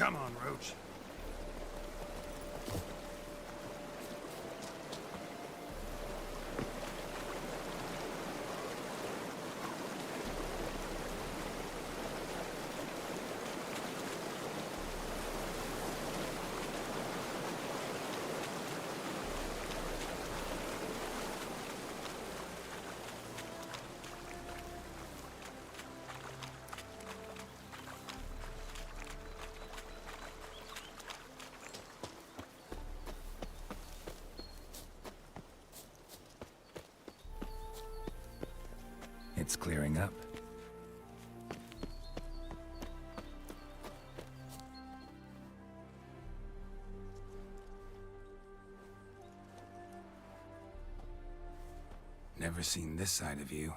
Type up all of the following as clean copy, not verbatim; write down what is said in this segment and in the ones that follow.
Come on, Roach. It's clearing up. Never seen this side of you.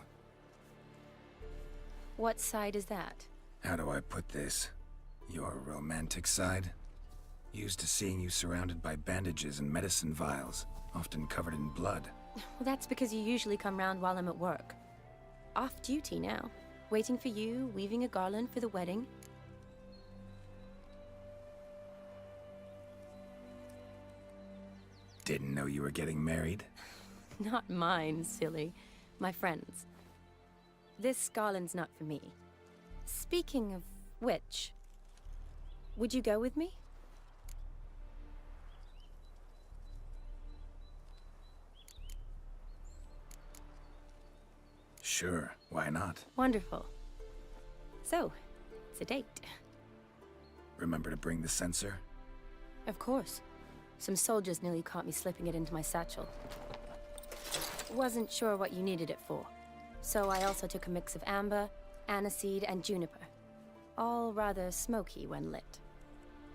What side is that? How do I put this? Your romantic side? Used to seeing you surrounded by bandages and medicine vials, often covered in blood. Well, that's because you usually come round while I'm at work. Off duty now. Waiting for you, weaving a garland for the wedding. Didn't know you were getting married? Not mine, silly. My friend's. This garland's not for me. Speaking of which, would you go with me? Sure, why not? Wonderful. So, it's a date. Remember to bring the sensor? Of course. Some soldiers nearly caught me slipping it into my satchel. Wasn't sure what you needed it for. So I also took a mix of amber, aniseed, and juniper. All rather smoky when lit.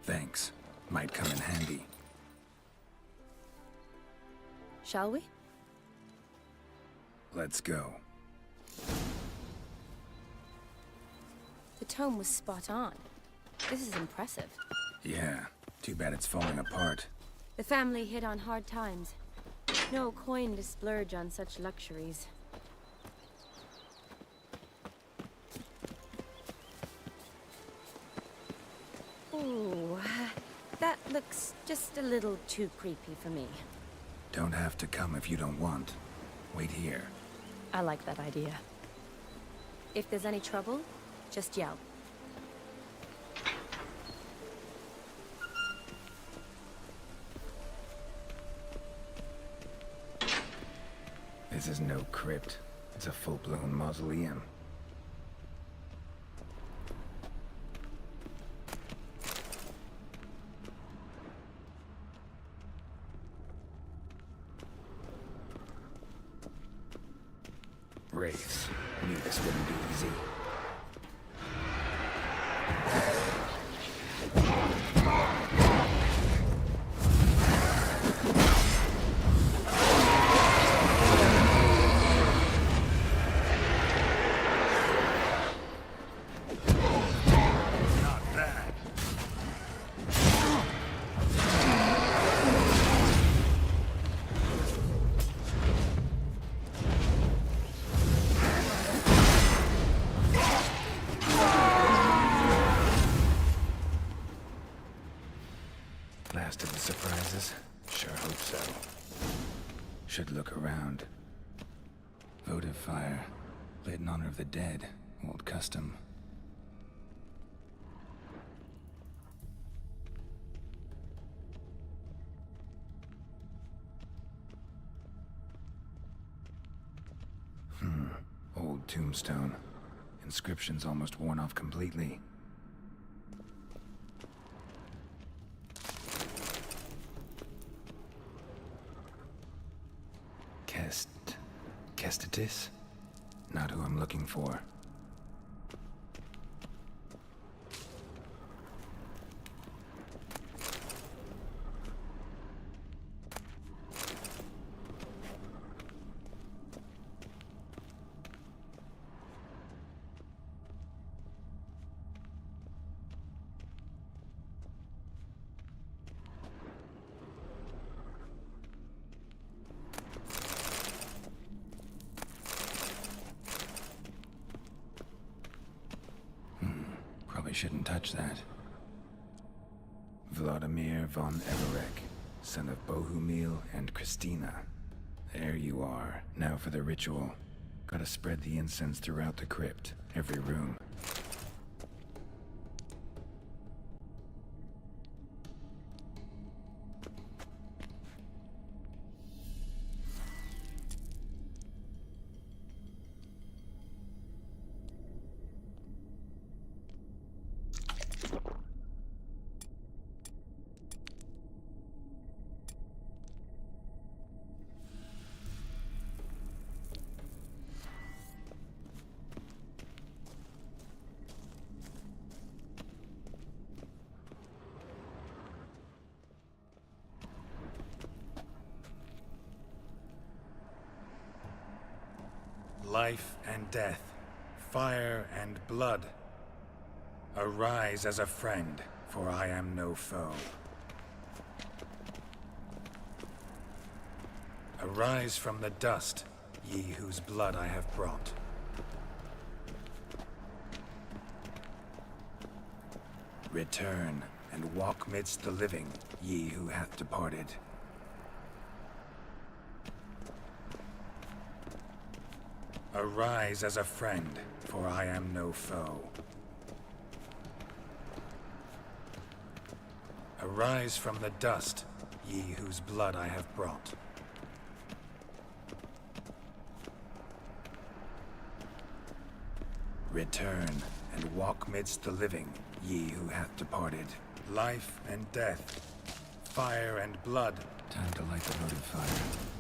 Thanks. Might come in handy. Shall we? Let's go. The tome was spot on. This is impressive. Yeah, too bad it's falling apart. The family hit on hard times. No coin to splurge on such luxuries. Ooh, that looks just a little too creepy for me. Don't have to come if you don't want. Wait here. I like that idea. If there's any trouble, just yell. This is no crypt. It's a full-blown mausoleum. Wraiths. Knew this wouldn't be easy. Not bad. Last of the surprises? Sure hope so. Should look around. Votive fire. Lit in honor of the dead. Old custom. Old tombstone. Inscription's almost worn off completely. Kestitis? Not who I'm looking for. Probably shouldn't touch that. Vladimir von Everek, son of Bohumil and Christina. There you are. Now for the ritual. Gotta spread the incense throughout the crypt, every room. Life and death, fire and blood. Arise as a friend, for I am no foe. Arise from the dust, ye whose blood I have brought. Return and walk midst the living, ye who hath departed. Arise as a friend, for I am no foe. Arise from the dust, ye whose blood I have brought. Return and walk midst the living, ye who hath departed. Life and death, fire and blood. Time to light the votive fire.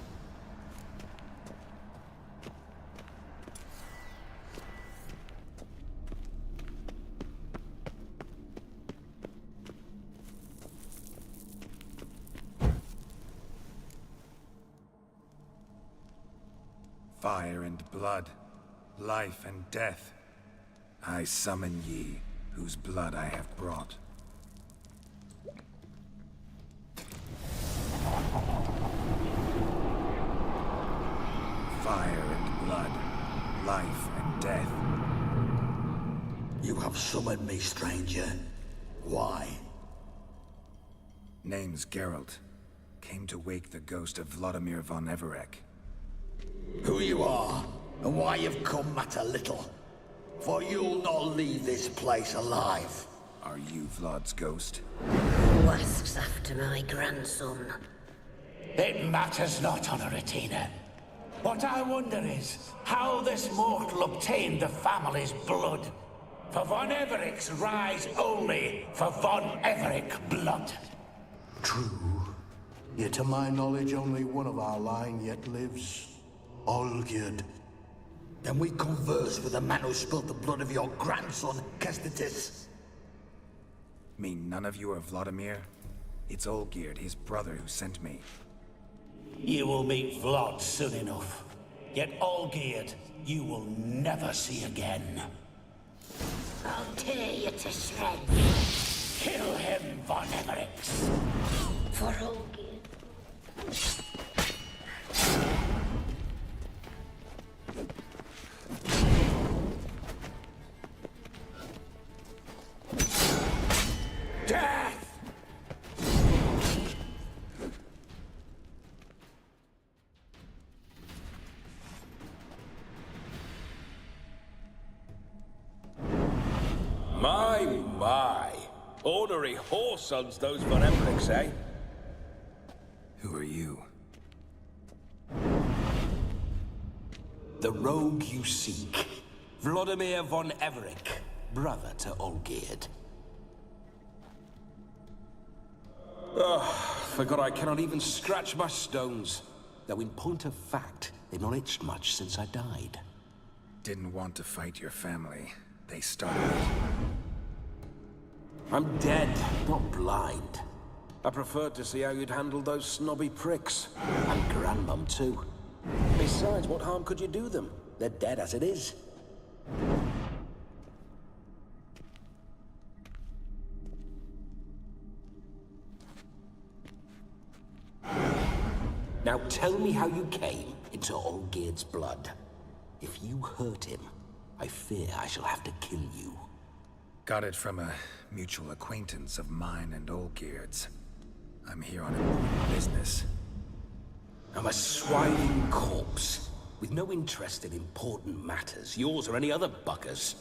Fire and blood, life and death. I summon ye, whose blood I have brought. Fire and blood, life and death. You have summoned me, stranger. Why? Name's Geralt. Came to wake the ghost of Vladimir von Everek. Who you are, and why you've come matter little. For you'll not leave this place alive. Are you Vlad's ghost? Who asks after my grandson? It matters not, Honoratina. What I wonder is how this mortal obtained the family's blood. For von Everek's rise only for von Everek blood. True. Yet to my knowledge, only one of our line yet lives. Olgierd. Then we converse with the man who spilled the blood of your grandson, Kestitis. Mean none of you are Vladimir? It's Olgierd, his brother, who sent me. You will meet Vlad soon enough. Yet Olgierd, you will never see again. I'll tear you to shreds. Kill him, von Everek. For Olgierd. Death! My. Ornery whoresons those von Evereks, eh? Who are you? The rogue you seek. Vladimir von Everek, brother to Olgierd. Forgot I cannot even scratch my stones. Though in point of fact, they've not itched much since I died. Didn't want to fight your family. They started. I'm dead, not blind. I preferred to see how you'd handle those snobby pricks. And Grandmum, too. Besides, what harm could you do them? They're dead as it is. Now tell me how you came into Olgierd's blood. If you hurt him, I fear I shall have to kill you. Got it from a mutual acquaintance of mine and Olgierd's. I'm here on important business. I'm a swiving corpse, with no interest in important matters, yours or any other buggers.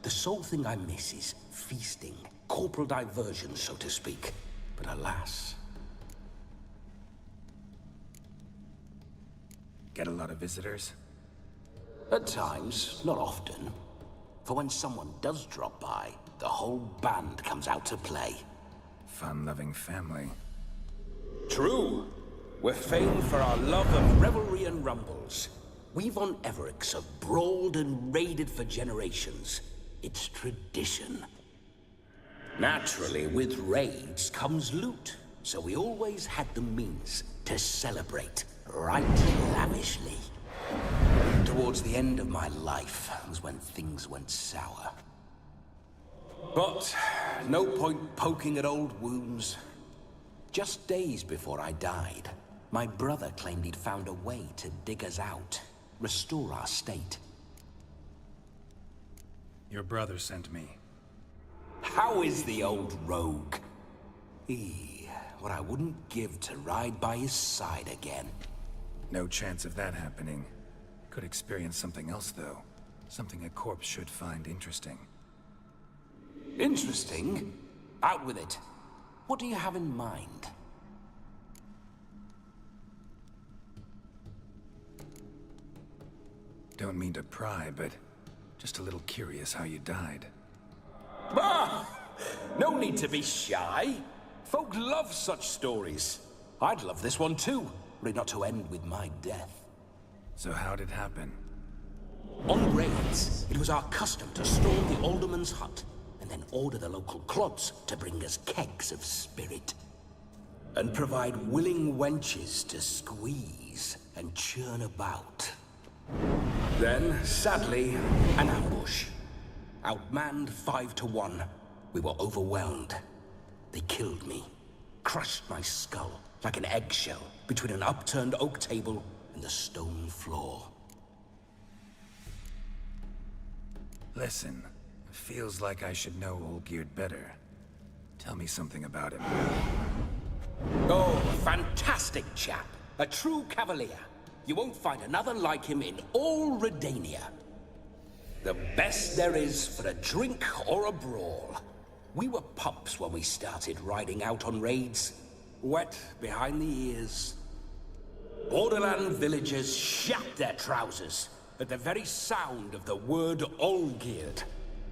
The sole thing I miss is feasting, corporal diversion, so to speak. But alas... Get a lot of visitors? At times, not often. For when someone does drop by, the whole band comes out to play. Fun-loving family. True. We're famed for our love of revelry and rumbles. We von Evericks have brawled and raided for generations. It's tradition. Naturally, with raids comes loot, so we always had the means to celebrate right lavishly. Towards the end of my life was when things went sour. But no point poking at old wounds. Just days before I died, my brother claimed he'd found a way to dig us out, restore our state. Your brother sent me. How is the old rogue? What I wouldn't give to ride by his side again. No chance of that happening. Could experience something else, though. Something a corpse should find interesting. Interesting? Out with it. What do you have in mind? Don't mean to pry, but just a little curious how you died. Ah! No need to be shy. Folk love such stories. I'd love this one too, were it not to end with my death. So how'd it happen? On raids, it was our custom to storm the alderman's hut, and then order the local clods to bring us kegs of spirit. And provide willing wenches to squeeze and churn about. Then, sadly, an ambush. Outmanned 5 to 1, we were overwhelmed. They killed me, crushed my skull like an eggshell between an upturned oak table and the stone floor. Listen, feels like I should know Olgierd better. Tell me something about him. Oh, a fantastic chap. A true cavalier. You won't find another like him in all Redania. The best there is for a drink or a brawl. We were pups when we started riding out on raids. Wet behind the ears. Borderland villagers shat their trousers at the very sound of the word Olgierd.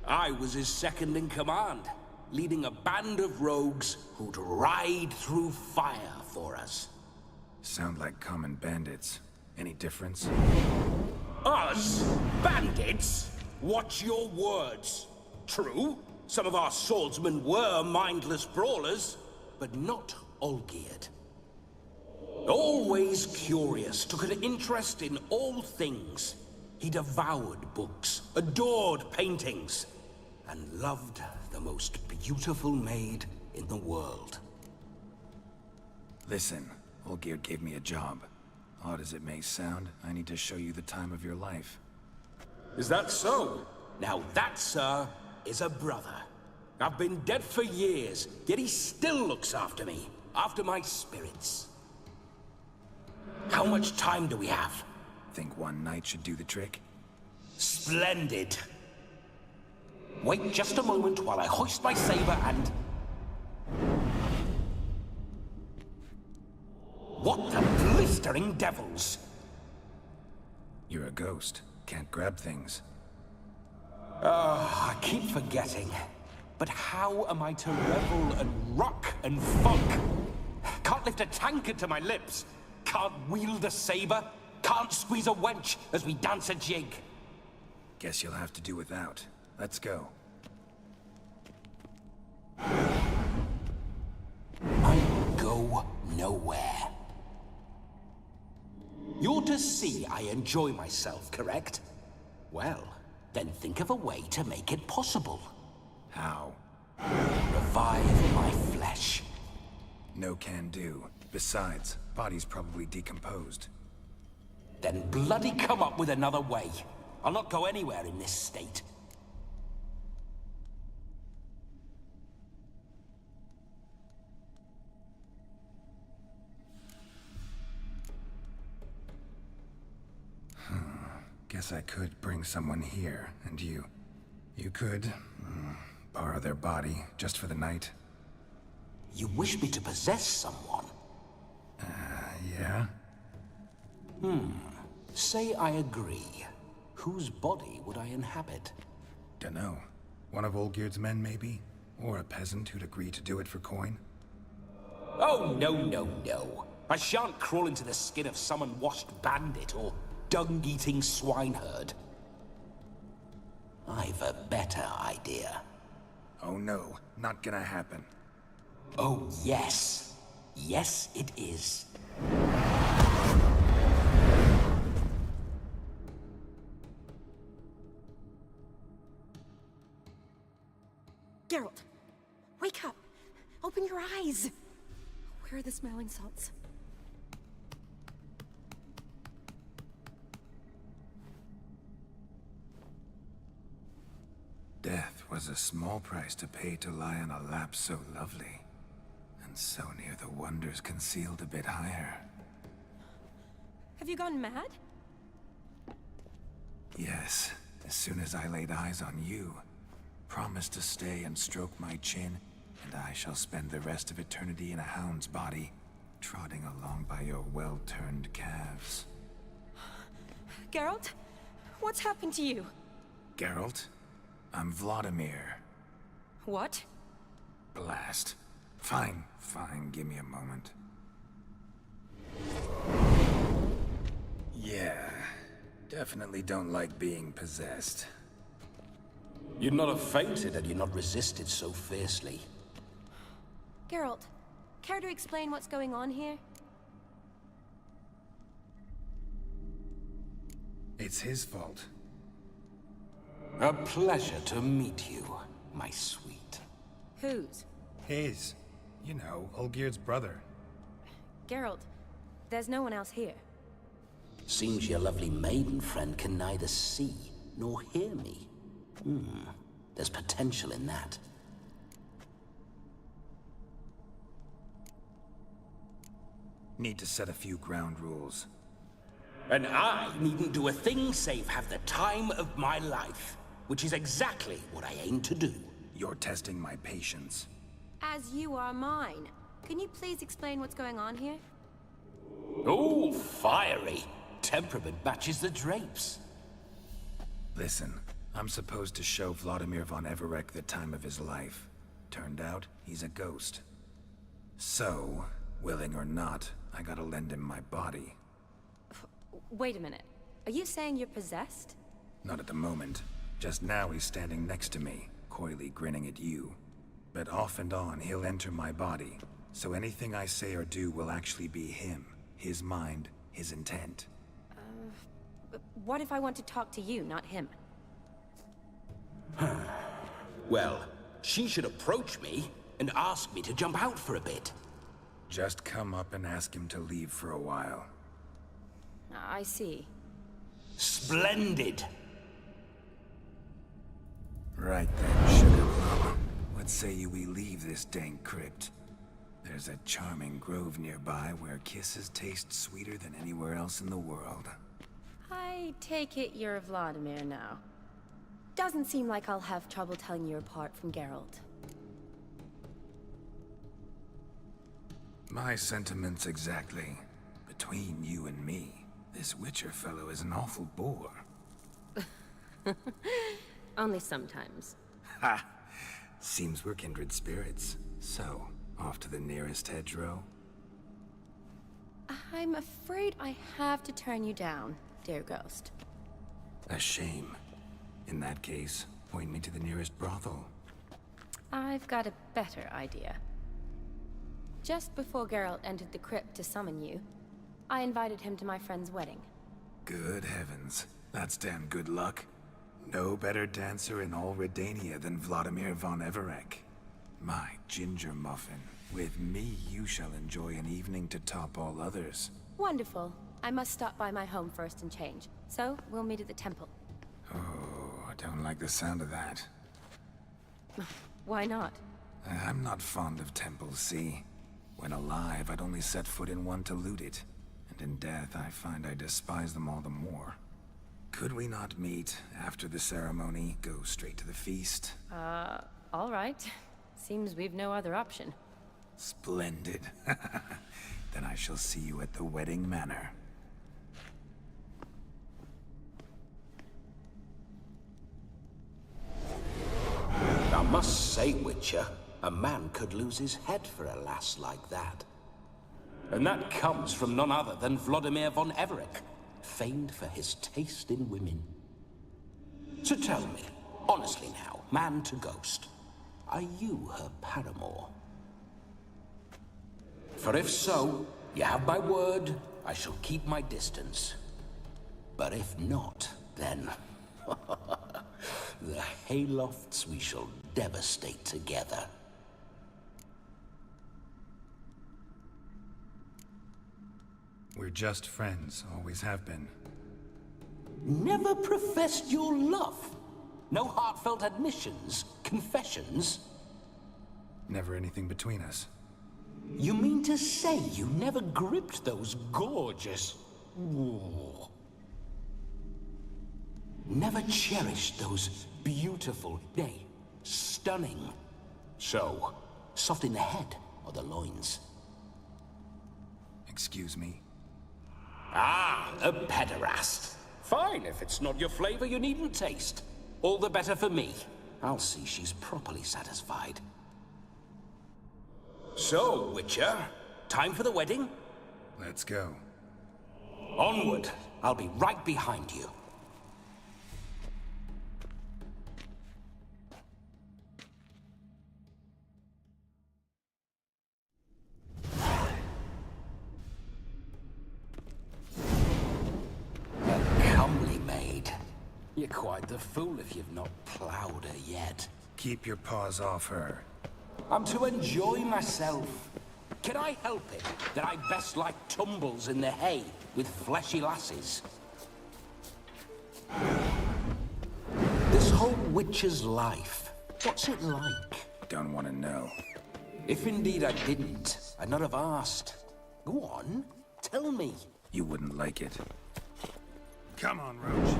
I was his second in command, leading a band of rogues who'd ride through fire for us. Sound like common bandits. Any difference? Us? Bandits? Watch your words. True, some of our swordsmen were mindless brawlers, but not Olgierd. Always curious, took an interest in all things. He devoured books, adored paintings, and loved the most beautiful maid in the world. Listen, Olgierd gave me a job. Odd as it may sound, I need to show you the time of your life. Is that so? Now that, sir, is a brother. I've been dead for years, yet he still looks after me, after my spirits. How much time do we have? Think one night should do the trick? Splendid. Wait just a moment while I hoist my saber and... What the blistering devils? You're a ghost. Can't grab things. I keep forgetting. But how am I to revel and rock and funk? Can't lift a tankard to my lips. Can't wield a saber. Can't squeeze a wench as we dance a jig. Guess you'll have to do without. Let's go. I go nowhere. You're to see I enjoy myself, correct? Well, then think of a way to make it possible. How? Revive my flesh. No can do. Besides, body's probably decomposed. Then bloody come up with another way. I'll not go anywhere in this state. Guess I could bring someone here, and you could borrow their body just for the night. You wish me to possess someone? Yeah? Say I agree. Whose body would I inhabit? Dunno. One of Olgierd's men, maybe? Or a peasant who'd agree to do it for coin? Oh, no, no, no. I shan't crawl into the skin of some unwashed bandit or dung-eating swineherd. I've a better idea. Oh no, not gonna happen. Oh, yes. Yes, it is. Geralt, wake up! Open your eyes! Where are the smelling salts? Death was a small price to pay to lie on a lap so lovely, and so near the wonders concealed a bit higher. Have you gone mad? Yes, as soon as I laid eyes on you, promised to stay and stroke my chin, and I shall spend the rest of eternity in a hound's body, trotting along by your well-turned calves. Geralt? What's happened to you? Geralt? I'm Vladimir. What? Blast. Fine, give me a moment. Yeah, definitely don't like being possessed. You'd not have fainted had you not resisted so fiercely. Geralt, care to explain what's going on here? It's his fault. A pleasure to meet you, my sweet. Whose? His. You know, Olgierd's brother. Geralt, there's no one else here. Seems your lovely maiden friend can neither see nor hear me. There's potential in that. Need to set a few ground rules. And I needn't do a thing save have the time of my life, which is exactly what I aim to do. You're testing my patience. As you are mine. Can you please explain what's going on here? Oh, fiery. Temperament matches the drapes. Listen, I'm supposed to show Vladimir von Everec the time of his life. Turned out, he's a ghost. So, willing or not, I gotta lend him my body. Wait a minute. Are you saying you're possessed? Not at the moment. Just now he's standing next to me, coyly grinning at you. But off and on, he'll enter my body. So anything I say or do will actually be him. His mind, his intent. What if I want to talk to you, not him? Well, she should approach me and ask me to jump out for a bit. Just come up and ask him to leave for a while. I see. Splendid. Right then, Sugar Plum. What say you we leave this dank crypt? There's a charming grove nearby where kisses taste sweeter than anywhere else in the world. I take it you're Vladimir now. Doesn't seem like I'll have trouble telling you apart from Geralt. My sentiments exactly. Between you and me, this Witcher fellow is an awful bore. Only sometimes. Ha! Seems we're kindred spirits. So, off to the nearest hedgerow? I'm afraid I have to turn you down, dear ghost. A shame. In that case, point me to the nearest brothel. I've got a better idea. Just before Geralt entered the crypt to summon you, I invited him to my friend's wedding. Good heavens. That's damn good luck. No better dancer in all Redania than Vladimir von Everec. My ginger muffin. With me, you shall enjoy an evening to top all others. Wonderful. I must stop by my home first and change. So, we'll meet at the temple. Oh, I don't like the sound of that. Why not? I'm not fond of temples, see? When alive, I'd only set foot in one to loot it. And in death, I find I despise them all the more. Could we not meet after the ceremony? Go straight to the feast? All right. Seems we've no other option. Splendid. Then I shall see you at the wedding manor. I must say, Witcher, a man could lose his head for a lass like that. And that comes from none other than Vladimir von Everec, famed for his taste in women. So tell me, honestly now, man to ghost, are you her paramour? For if so, you have my word, I shall keep my distance. But if not, then... the Haylofts we shall devastate together. We're just friends, always have been. Never professed your love? No heartfelt admissions, confessions? Never anything between us. You mean to say you never gripped those gorgeous... Ooh. Never cherished those beautiful, nay, stunning... So, soft in the head or the loins? Excuse me? Ah, a pederast. Fine, if it's not your flavor, you needn't taste. All the better for me. I'll see she's properly satisfied. So, Witcher, time for the wedding? Let's go. Onward. I'll be right behind you. You're quite the fool if you've not plowed her yet. Keep your paws off her. I'm to enjoy myself. Can I help it that I best like tumbles in the hay with fleshy lasses? This whole witcher's life, what's it like? Don't want to know. If indeed I didn't, I'd not have asked. Go on, tell me. You wouldn't like it. Come on, Roach.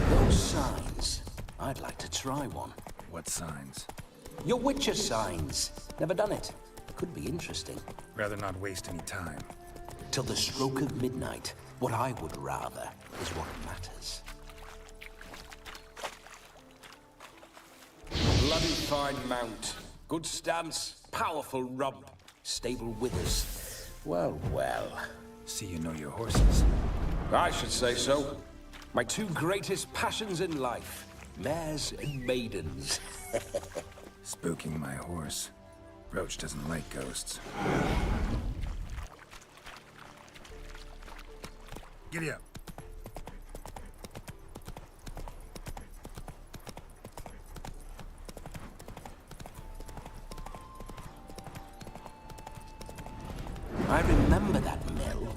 Those signs. I'd like to try one. What signs? Your Witcher signs. Never done it. Could be interesting. Rather not waste any time. Till the stroke of midnight, what I would rather is what matters. Bloody fine mount. Good stance, powerful rump, stable withers. Well, well. See you know your horses. I should say so. My two greatest passions in life, mares and maidens. Spooking my horse. Roach doesn't like ghosts. Giddy up. I remember that mill.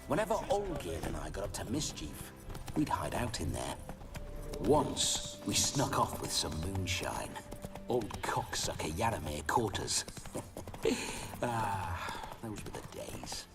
Whenever Olgierd and I got up to mischief, we'd hide out in there. Once, we snuck off with some moonshine. Old cocksucker Yaramir caught us. Those were the days.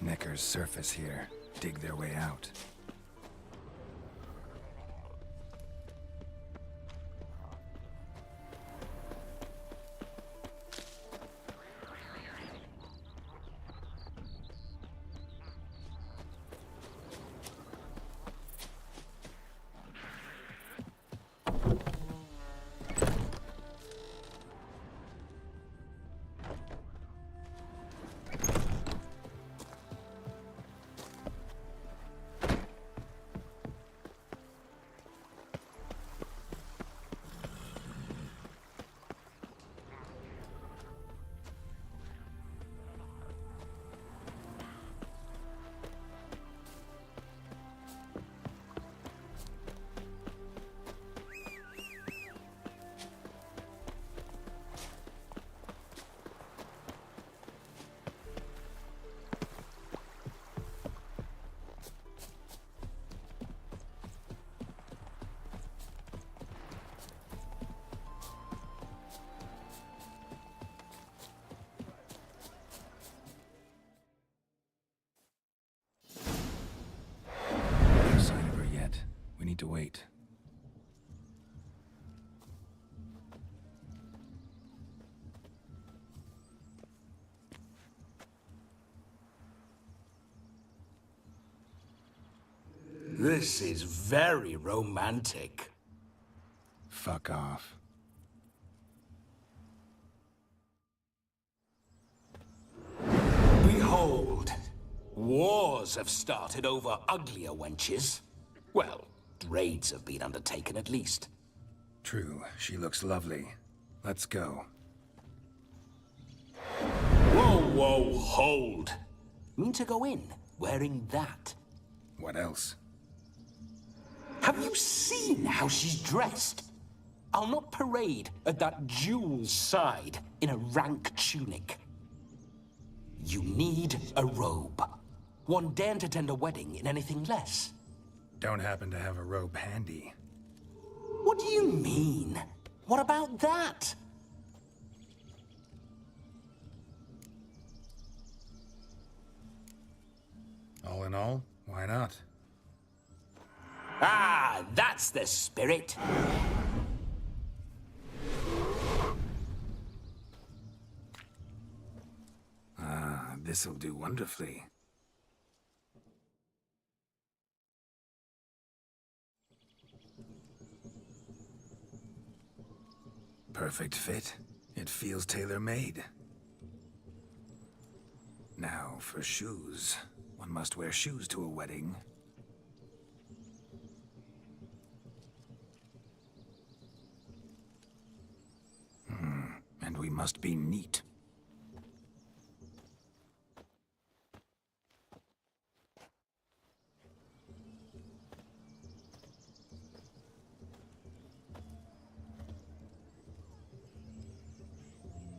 Neckers surface here. Dig their way out. This is very romantic. Fuck off. Behold, wars have started over uglier wenches. Well, raids have been undertaken at least. True, she looks lovely. Let's go. Whoa, whoa, hold. Mean to go in, wearing that? What else? Have you seen how she's dressed? I'll not parade at that jewel's side in a rank tunic. You need a robe. One daren't attend a wedding in anything less. Don't happen to have a robe handy. What do you mean? What about that? All in all, why not? Ah, that's the spirit. Ah, this'll do wonderfully. Perfect fit. It feels tailor-made. Now, for shoes. One must wear shoes to a wedding. And we must be neat.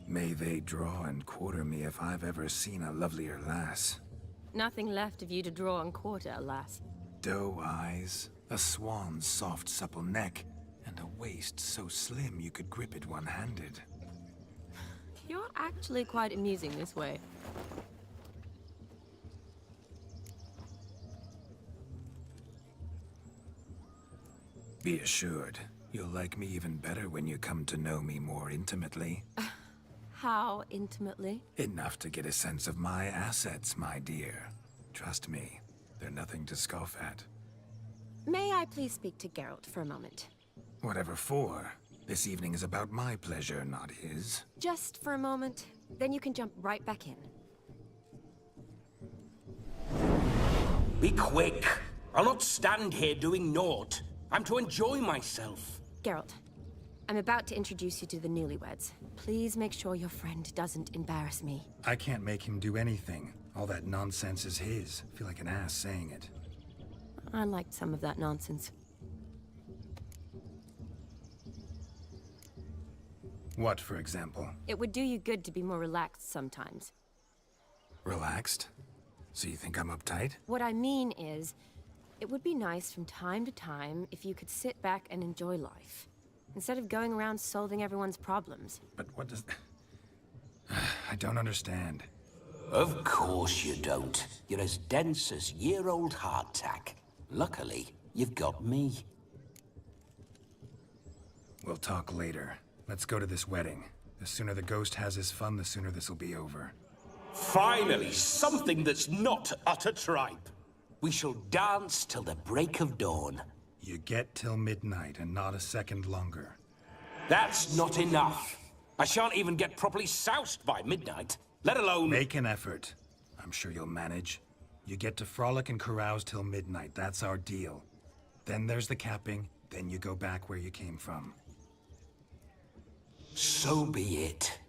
May they draw and quarter me if I've ever seen a lovelier lass. Nothing left of you to draw and quarter, alas. Doe eyes, a swan's soft supple neck, and a waist so slim you could grip it one-handed. You're actually quite amusing this way. Be assured, you'll like me even better when you come to know me more intimately. How intimately? Enough to get a sense of my assets, my dear. Trust me, they're nothing to scoff at. May I please speak to Geralt for a moment? Whatever for. This evening is about my pleasure, not his. Just for a moment, then you can jump right back in. Be quick. I'll not stand here doing naught. I'm to enjoy myself. Geralt, I'm about to introduce you to the newlyweds. Please make sure your friend doesn't embarrass me. I can't make him do anything. All that nonsense is his. I feel like an ass saying it. I liked some of that nonsense. What, for example? It would do you good to be more relaxed sometimes. Relaxed? So you think I'm uptight? What I mean is, it would be nice from time to time if you could sit back and enjoy life, instead of going around solving everyone's problems. But what does... I don't understand. Of course you don't. You're as dense as year-old hardtack. Luckily, you've got me. We'll talk later. Let's go to this wedding. The sooner the ghost has his fun, the sooner this'll be over. Finally, something that's not utter tripe. We shall dance till the break of dawn. You get till midnight and not a second longer. That's not enough. I shan't even get properly soused by midnight, let alone... Make an effort. I'm sure you'll manage. You get to frolic and carouse till midnight. That's our deal. Then there's the capping, then you go back where you came from. So be it.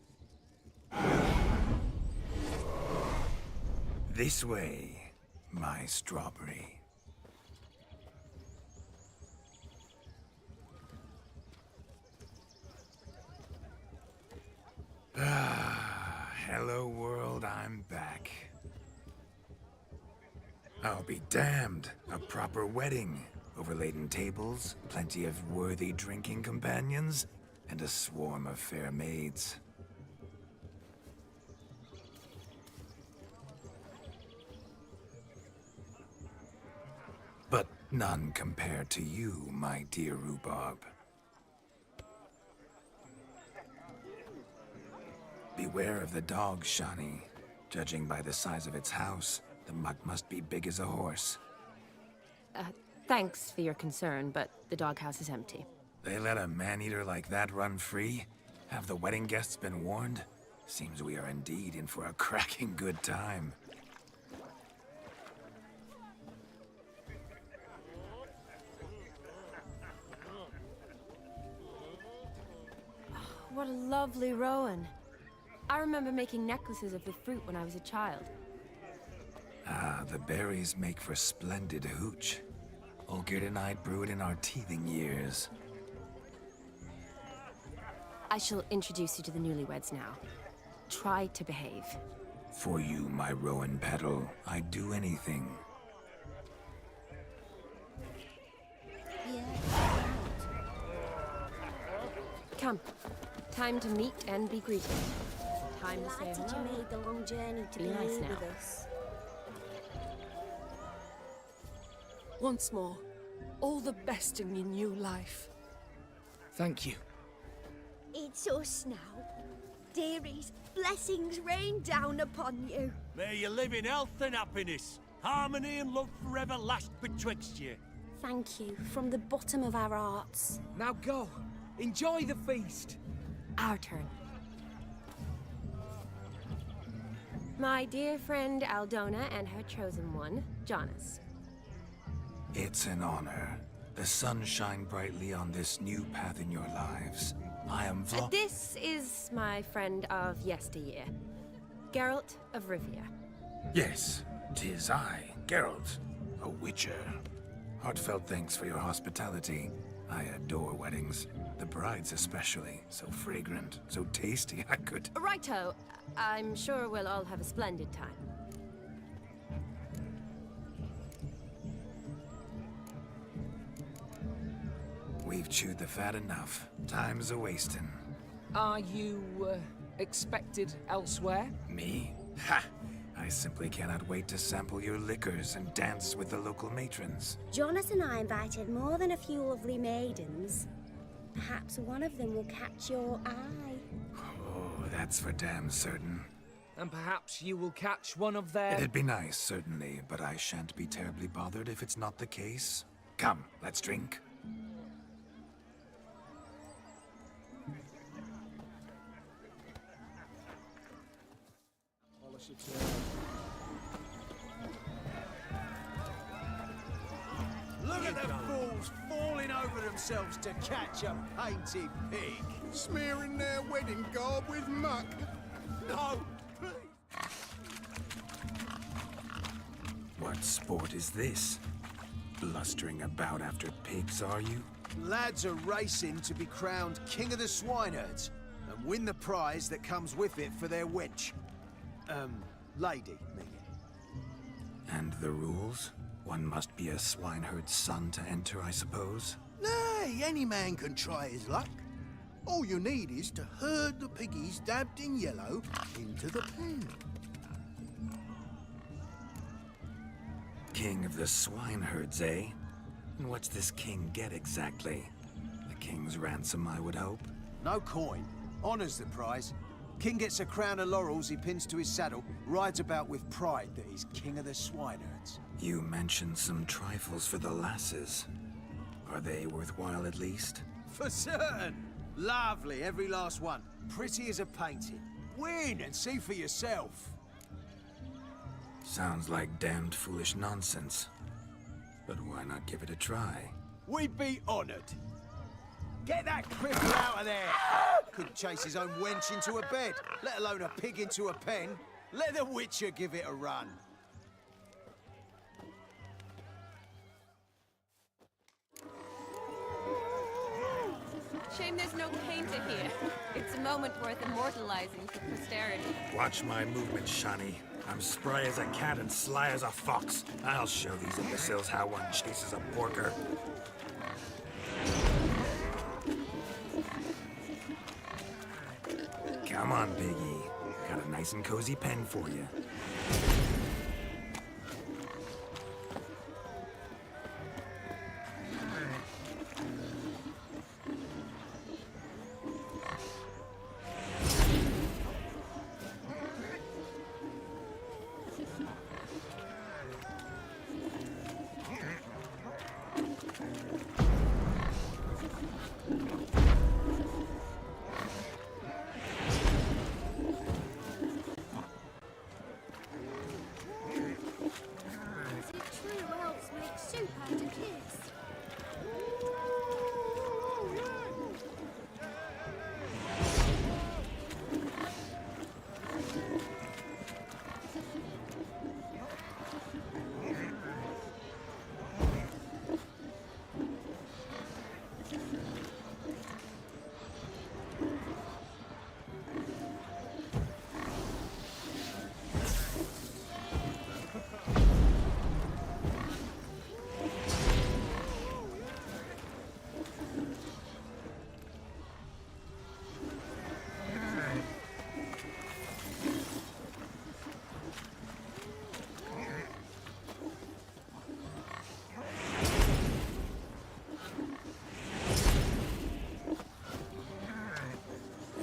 This way, my strawberry. Hello world, I'm back. I'll be damned. A proper wedding. Overladen tables, plenty of worthy drinking companions, and a swarm of fair maids. But none compared to you, my dear rhubarb. Beware of the dog, Shani. Judging by the size of its house, the mutt must be big as a horse. Thanks for your concern, but the doghouse is empty. They let a man-eater like that run free? Have the wedding guests been warned? Seems we are indeed in for a cracking good time. What a lovely rowan. I remember making necklaces of the fruit when I was a child. Ah, the berries make for splendid hooch. Olgierd and I brewed in our teething years. I shall introduce you to the newlyweds now. Try to behave. For you, my rowan petal, I'd do anything. Come. Time to meet and be greeted. Time to say Glad hello. you made the long journey to Be be nice here now. with us. Once more, all the best in your new life. Thank you. It's us now. Dearies, blessings rain down upon you. May you live in health and happiness. Harmony and love forever last betwixt you. Thank you from the bottom of our hearts. Now go. Enjoy the feast. Our turn. My dear friend Aldona and her chosen one, Jonas. It's an honor. The sun shine brightly on this new path in your lives. I am This is my friend of yesteryear, Geralt of Rivia. Yes, 'tis I, Geralt, a witcher. Heartfelt thanks for your hospitality. I adore weddings. The brides especially. So fragrant, so tasty, I could... Righto. I'm sure we'll all have a splendid time. We've chewed the fat enough. Time's a-wasting. Are you, expected elsewhere? Me? Ha! I simply cannot wait to sample your liquors and dance with the local matrons. Jonas and I invited more than a few lovely maidens. Perhaps one of them will catch your eye. Oh, that's for damn certain. And perhaps you will catch one of their... It'd be nice, certainly, but I shan't be terribly bothered if it's not the case. Come, let's drink. Look at the fools falling over themselves to catch a painted pig. Smearing their wedding garb with muck. No, What sport is this? Blustering about after pigs, are you? lads are racing to be crowned king of the swineherds and win the prize that comes with it for their wench. Lady, meaning. And the rules? One must be a swineherd's son to enter, I suppose? Nay, any man can try his luck. All you need is to herd the piggies dabbed in yellow into the pen. King of the swineherds, eh? And what's this king get exactly? The king's ransom, I would hope. No coin. Honours the prize. King gets a crown of laurels he pins to his saddle, rides about with pride that he's king of the swineherds. You mentioned some trifles for the lasses. Are they worthwhile at least? For certain. Lovely, every last one. Pretty as a painting. Win and see for yourself. Sounds like damned foolish nonsense. But why not give it a try? We'd be honoured. Get that cripple out of there! Couldn't chase his own wench into a bed, let alone a pig into a pen. Let the Witcher give it a run. Shame there's no painter here. It's a moment worth immortalizing for posterity. Watch my movement, Shani. I'm spry as a cat and sly as a fox. I'll show these imbeciles how one chases a porker. Come on, Biggie. Got a nice and cozy pen for you.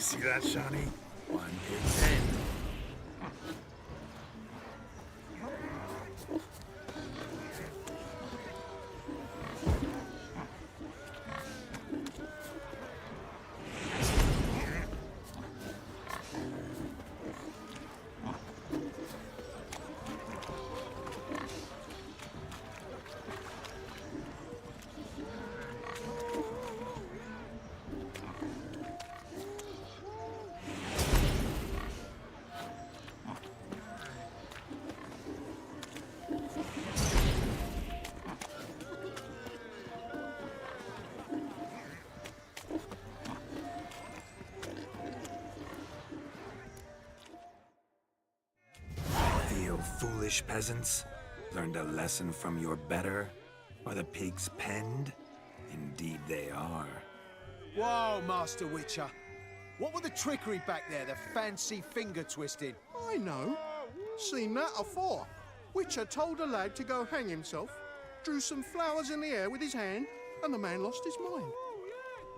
See that, Shawnee? 1 pig 10. Foolish peasants, learned a lesson from your better? Are the pigs penned? Indeed they are. Whoa, Master Witcher. What were the trickery back there, the fancy finger twisting? I know. Seen that afore. Witcher told a lad to go hang himself, drew some flowers in the air with his hand, and the man lost his mind.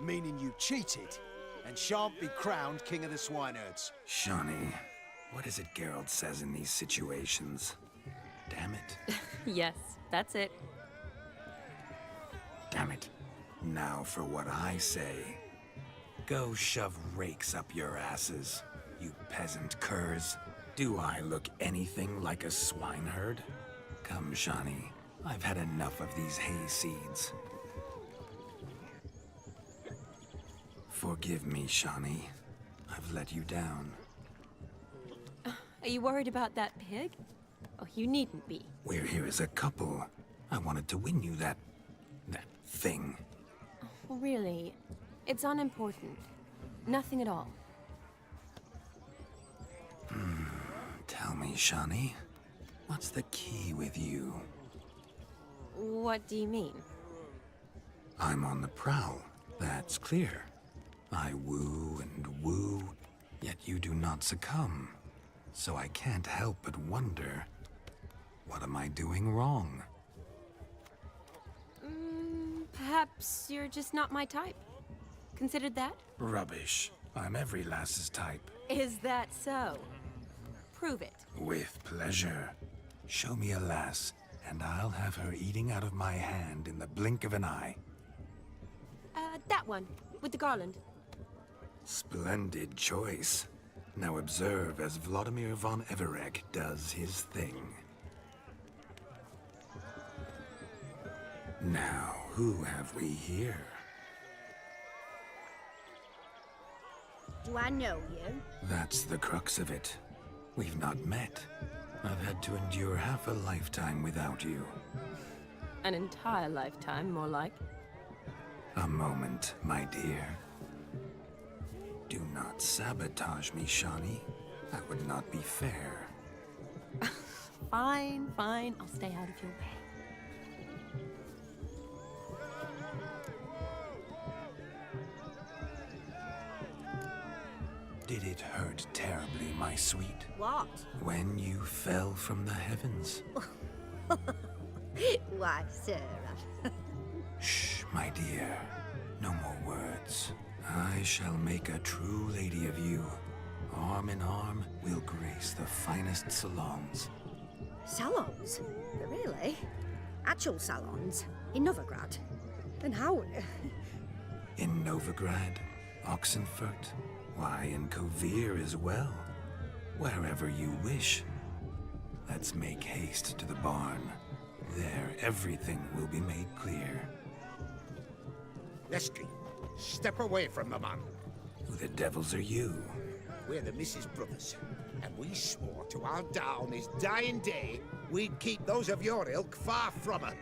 Meaning you cheated, and shan't be crowned King of the Swineherds. Shawnee, what is it Geralt says in these situations? Damn it. Yes, that's it. Damn it. Now for what I say. Go shove rakes up your asses, you peasant curs. Do I look anything like a swineherd? Come, Shawnee. I've had enough of these hay seeds. Forgive me, Shawnee. I've let you down. Are you worried about that pig? Oh, you needn't be. We're here as a couple. I wanted to win you that thing. Really, it's unimportant. Nothing at all. Tell me, Shawnee, what's the key with you? What do you mean? I'm on the prowl, that's clear. I woo and woo, yet you do not succumb. So I can't help but wonder, what am I doing wrong? Perhaps you're just not my type. Considered that? Rubbish. I'm every lass's type. Is that so? Prove it. With pleasure. Show me a lass, and I'll have her eating out of my hand in the blink of an eye. That one, with the garland. Splendid choice. Now observe as Vladimir von Everec does his thing. Now, who have we here? Do I know you? That's the crux of it. We've not met. I've had to endure half a lifetime without you. An entire lifetime, more like. A moment, my dear. Do not sabotage me, Shawnee. That would not be fair. Fine, fine. I'll stay out of your way. Did it hurt terribly, my sweet? What? When you fell from the heavens? Why, Sarah. Shh, my dear. No more words. I shall make a true lady of you. Arm in arm, we'll grace the finest salons. Salons? Really? Actual salons? In Novigrad? And how? In Novigrad, Oxenfurt, why, in Kovir as well. Wherever you wish. Let's make haste to the barn. There, everything will be made clear. Lesky, step away from the man. Who the devils are you? We're the Mrs. Brothers, and we swore to our Da on his dying day we'd keep those of your ilk far from her.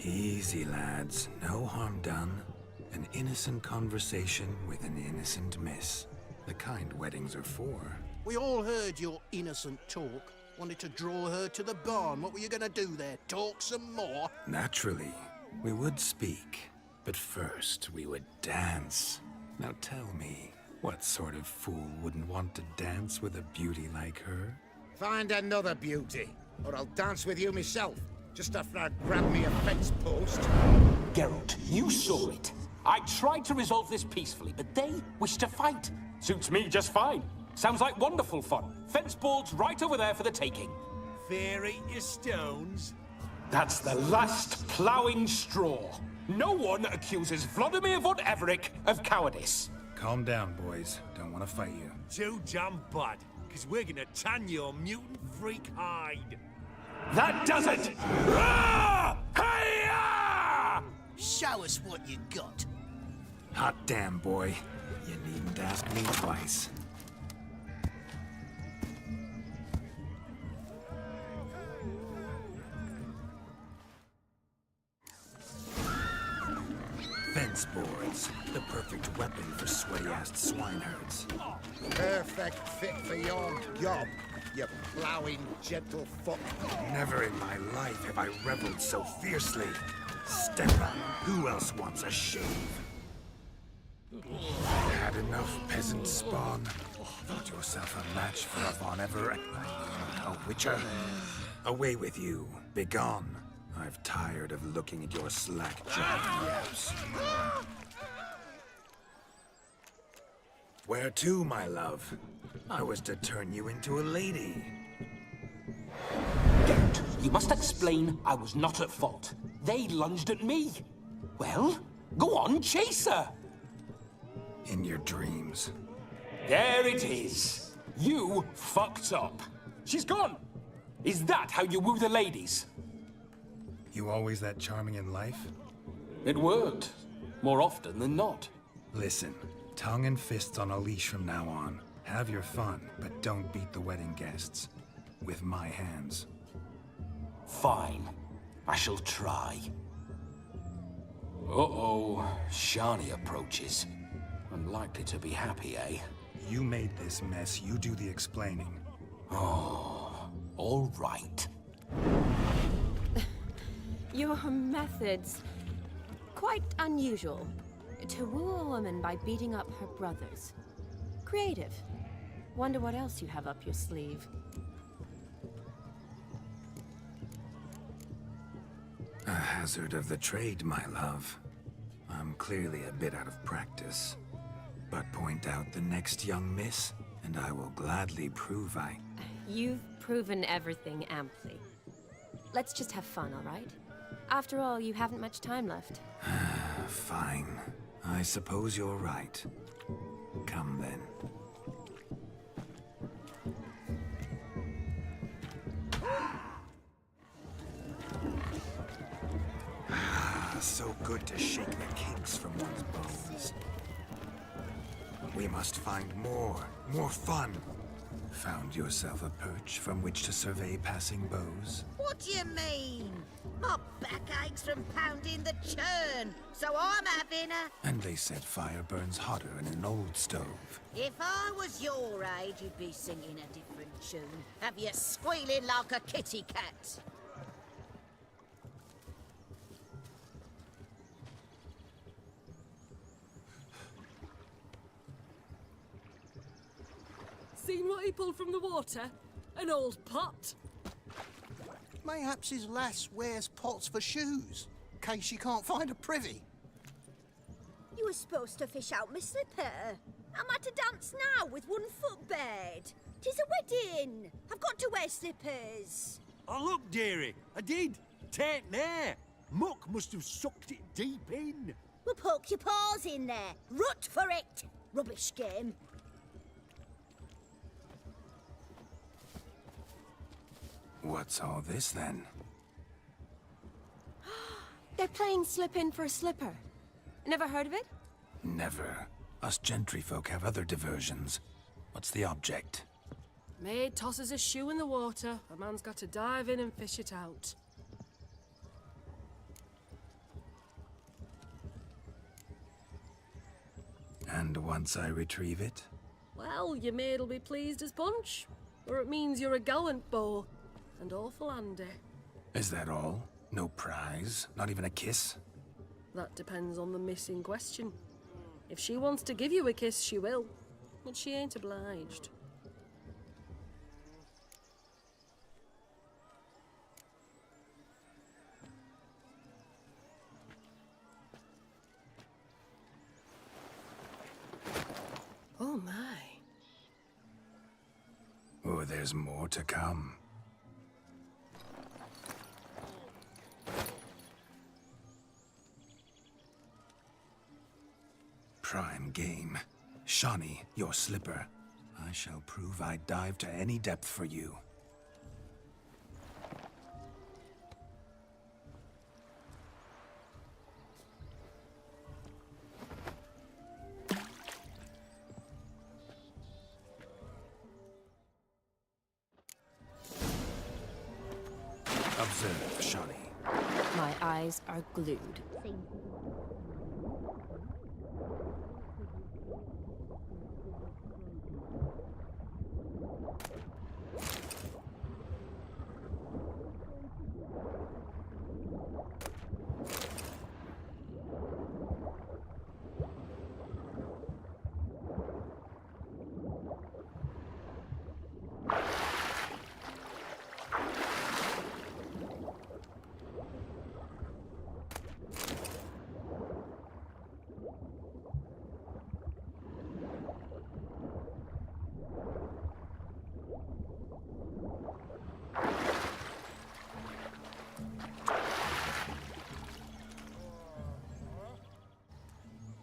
Easy, lads. No harm done. An innocent conversation with an innocent miss. The kind weddings are for. We all heard your innocent talk. Wanted to draw her to the barn. What were you gonna do there? Talk some more? Naturally, we would speak. But first, we would dance. Now tell me, what sort of fool wouldn't want to dance with a beauty like her? Find another beauty, or I'll dance with you myself. Just after I grabbed me a fence post. Geralt, you saw it. I tried to resolve this peacefully, but they wish to fight. Suits me just fine. Sounds like wonderful fun. Fence boards right over there for the taking. Fear eat your stones. That's the last ploughing straw. No one accuses Vladimir von Everec of cowardice. Calm down, boys. Don't want to fight you. Too damn bad, because we're gonna tan your mutant freak hide. That does it! Ah! Hi-ya! Show us what you got. Hot damn, boy. You needn't ask me twice. Fence boards. The perfect weapon for sweaty-assed swineherds. Perfect fit for your job, you ploughing gentle fuck. Never in my life have I reveled so fiercely. Step up. Who else wants a shave? Had enough, peasant spawn. Thought yourself a match for a Von Everett. A witcher? Away with you. Begone. I've tired of looking at your slack-jawed yaps. Where to, my love? I was to turn you into a lady. Geralt, you must explain I was not at fault. They lunged at me. Well, go on, chase her. In your dreams. There it is. You fucked up. She's gone. Is that how you woo the ladies? You always that charming in life? It worked. More often than not. Listen, tongue and fists on a leash from now on. Have your fun, but don't beat the wedding guests. With my hands. Fine. I shall try. Uh-oh. Shani approaches. Unlikely to be happy, eh? You made this mess. You do the explaining. Oh, all right. Your methods... quite unusual. To woo a woman by beating up her brothers. Creative. Wonder what else you have up your sleeve. A hazard of the trade, my love. I'm clearly a bit out of practice. But point out the next young miss, and I will gladly prove I... You've proven everything amply. Let's just have fun, all right? After all, you haven't much time left. Fine. I suppose you're right. Come then. So good to shake the kinks from one's bones. We must find more fun. Found yourself a perch from which to survey passing bows? What do you mean? My back aches from pounding the churn, so I'm having a... And they said fire burns hotter in an old stove. If I was your age, you'd be singing a different tune. Have you squealing like a kitty cat? Seen what he pulled from the water? An old pot. Mayhaps his lass wears pots for shoes, in case she can't find a privy. You were supposed to fish out my slipper. Am I to dance now with one foot bared? 'Tis a wedding. I've got to wear slippers. Oh, look, dearie, I did. Tain't there. Muck must have sucked it deep in. Well, poke your paws in there. Rut for it. Rubbish game. What's all this then? They're playing slip in for a slipper. Never heard of it? Never. Us gentry folk have other diversions. What's the object? Maid tosses a shoe in the water. A man's got to dive in and fish it out. And once I retrieve it? Well, your maid'll be pleased as punch. Or it means you're a gallant beau. And awful handy. Is that all? No prize? Not even a kiss? That depends on the miss in question. If she wants to give you a kiss, she will. But she ain't obliged. sure there's more to come. Prime game. Shawnee, your slipper. I shall prove I'd dive to any depth for you. Observe, Shawnee. My eyes are glued.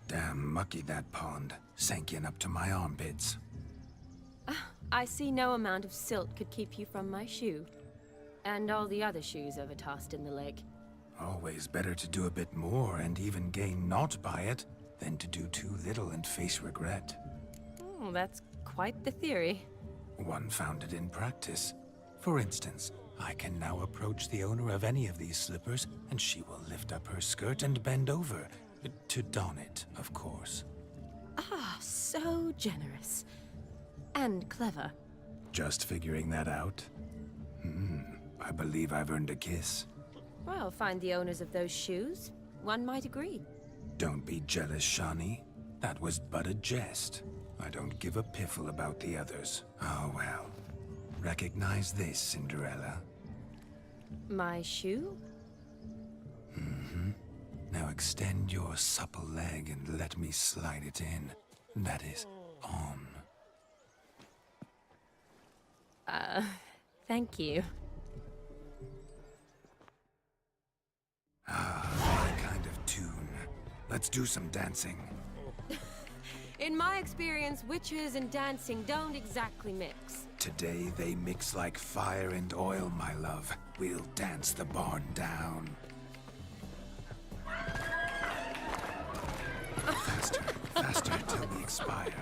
Damn mucky that pond, sank in up to my armpits. I see no amount of silt could keep you from my shoe. And all the other shoes overtossed in the lake. Always better to do a bit more and even gain naught by it than to do too little and face regret. Oh, that's quite the theory. One founded in practice. For instance, I can now approach the owner of any of these slippers, and she will lift up her skirt and bend over. To don it, of course. Ah, so generous. And clever. Just figuring that out? I believe I've earned a kiss. Well, find the owners of those shoes. One might agree. Don't be jealous, Shawnee. That was but a jest. I don't give a piffle about the others. Oh well. Recognize this, Cinderella. My shoe? Now extend your supple leg and let me slide it in. That is, on. Thank you. My kind of tune. Let's do some dancing. In my experience, witches and dancing don't exactly mix. Today they mix like fire and oil, my love. We'll dance the barn down. Faster, faster till we expire.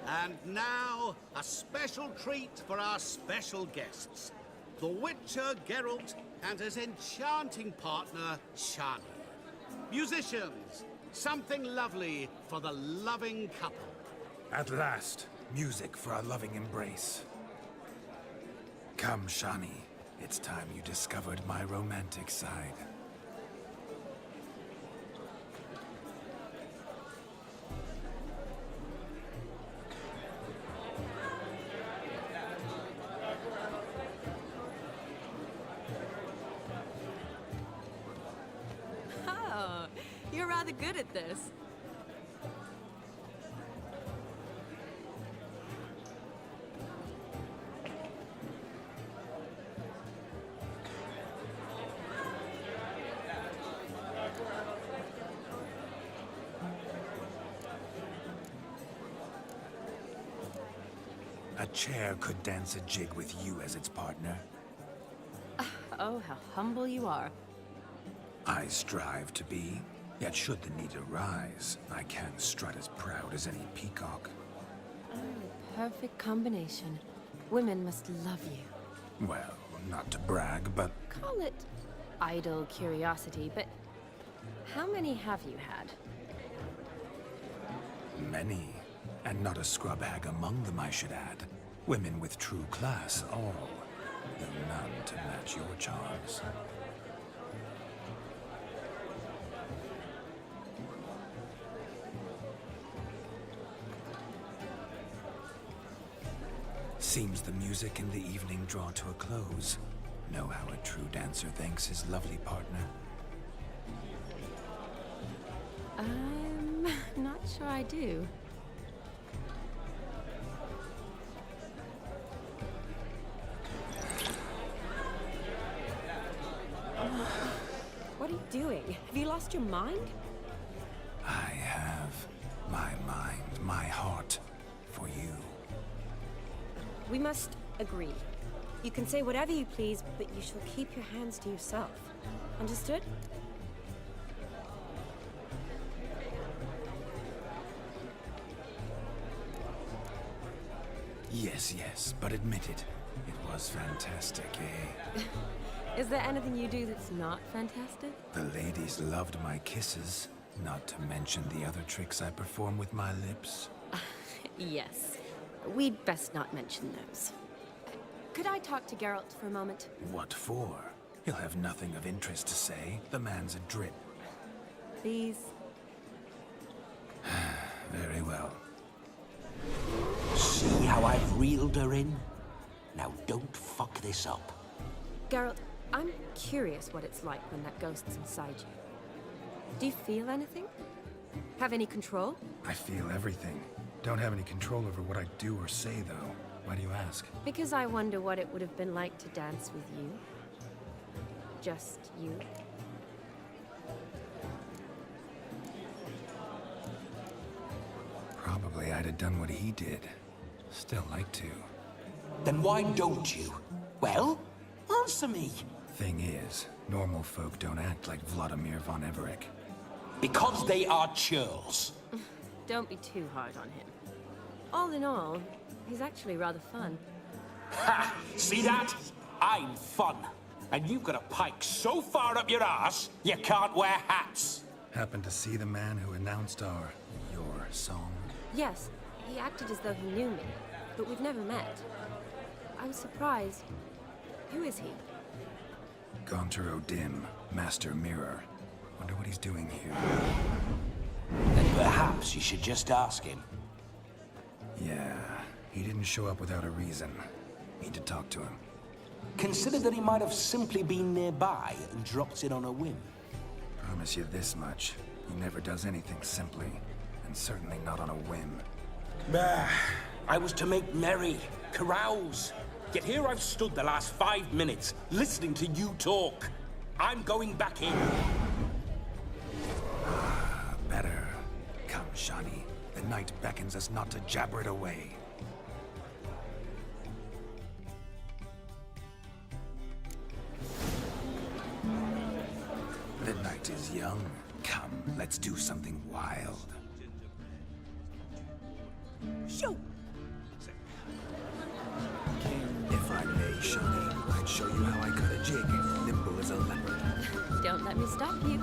And now, a special treat for our special guests. The Witcher Geralt and his enchanting partner, Shani. Musicians, something lovely for the loving couple. At last, music for a loving embrace. Come, Shani. It's time you discovered my romantic side. Oh, you're rather good at this. A chair could dance a jig with you as its partner. Oh, how humble you are. I strive to be, yet should the need arise, I can strut as proud as any peacock. Oh, the perfect combination. Women must love you. Well, Not to brag, but Call it idle curiosity, but how many have you had? many. And not a scrub hag among them, I should add. Women with true class, all. Though none to match your charms. Seems the music and the evening draw to a close. Know how a true dancer thanks his lovely partner? I'm not sure I do. What are you doing? Have you lost your mind? I have my mind, my heart for you. We must agree. You can say whatever you please, but you shall keep your hands to yourself. Understood? Yes, yes, but admit it. It was fantastic, eh? Is there anything you do that's not fantastic? The ladies loved my kisses, not to mention the other tricks I perform with my lips. Yes. We'd best not mention those. Could I talk to Geralt for a moment? What for? He'll have nothing of interest to say. The man's a drip. Please? Very well. See how I've reeled her in? Now don't fuck this up. Geralt, I'm curious what it's like when that ghost's inside you. Do you feel anything? Have any control? I feel everything. Don't have any control over what I do or say, though. Why do you ask? Because I wonder what it would have been like to dance with you. Just you. Probably I'd have done what he did. Still like to. Then why don't you? Well, answer me. Thing is, normal folk don't act like Vladimir von Everec. Because they are churls. Don't be too hard on him. All in all, he's actually rather fun. Ha! See that? I'm fun. And you've got a pike so far up your ass, you can't wear hats. Happened to see the man who announced your song? Yes, he acted as though he knew me, but we've never met. I was surprised. Who is he? Gaunter O'Dim, Master Mirror. Wonder what he's doing here. Then perhaps you should just ask him. Yeah, he didn't show up without a reason. Need to talk to him. Consider that he might have simply been nearby and dropped in on a whim. Promise you this much. He never does anything simply, and certainly not on a whim. Bah! I was to make merry, carouse. Yet here I've stood the last 5 minutes, listening to you talk. I'm going back in. Better. Come, Shani. The night beckons us not to jabber it away. The night is young. Come, let's do something wild. Shoot! If I may, Shani, I'd show you how I cut a jig, nimble as a leopard. Don't let me stop you.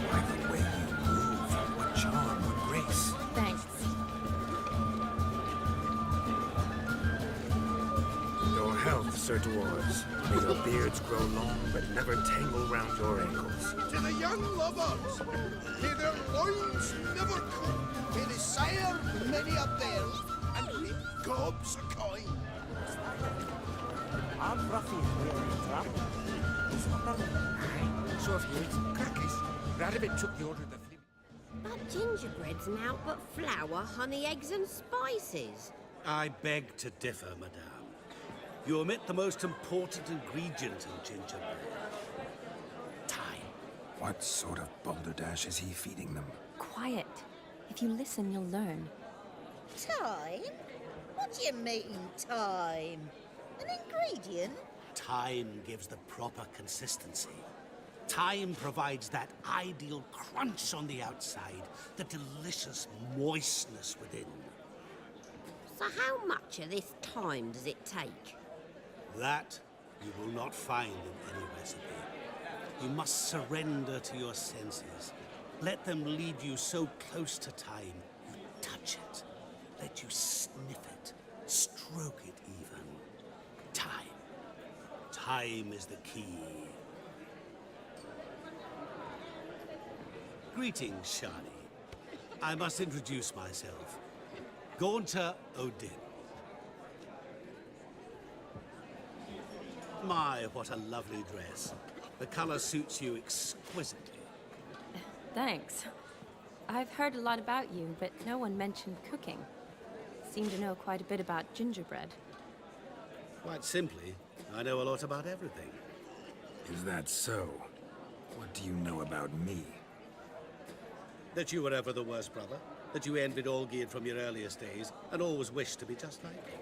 By the way you move, what charm, what grace. Thanks. Your health, Sir Dwarves. May your beards grow long, but never tangle round your ankles. To the young lovers, may their loins never come. May they sire many a bell and reap gobs of coin. I'm Ruffy So if you eat crackers, Radovid took the order of the flip. But gingerbread's naught but flour, honey, eggs and spices. I beg to differ, madame. You omit the most important ingredient in gingerbread. Time. What sort of balderdash is he feeding them? Quiet. If you listen, you'll learn. Time? What do you mean, time? An ingredient? Time gives the proper consistency. Time provides that ideal crunch on the outside, the delicious moistness within. So how much of this time does it take? That you will not find in any recipe. You must surrender to your senses. Let them lead you so close to time, you touch it. Let you sniff it, stroke it even. Time. Time is the key. Greetings, Shani. I must introduce myself. Gaunter Odin. My, what a lovely dress. The color suits you exquisitely. Thanks. I've heard a lot about you, but no one mentioned cooking. Seem to know quite a bit about gingerbread. Quite simply, I know a lot about everything. Is that so? What do you know about me? That you were ever the worst brother, that you envied Olgierd from your earliest days, and always wished to be just like him.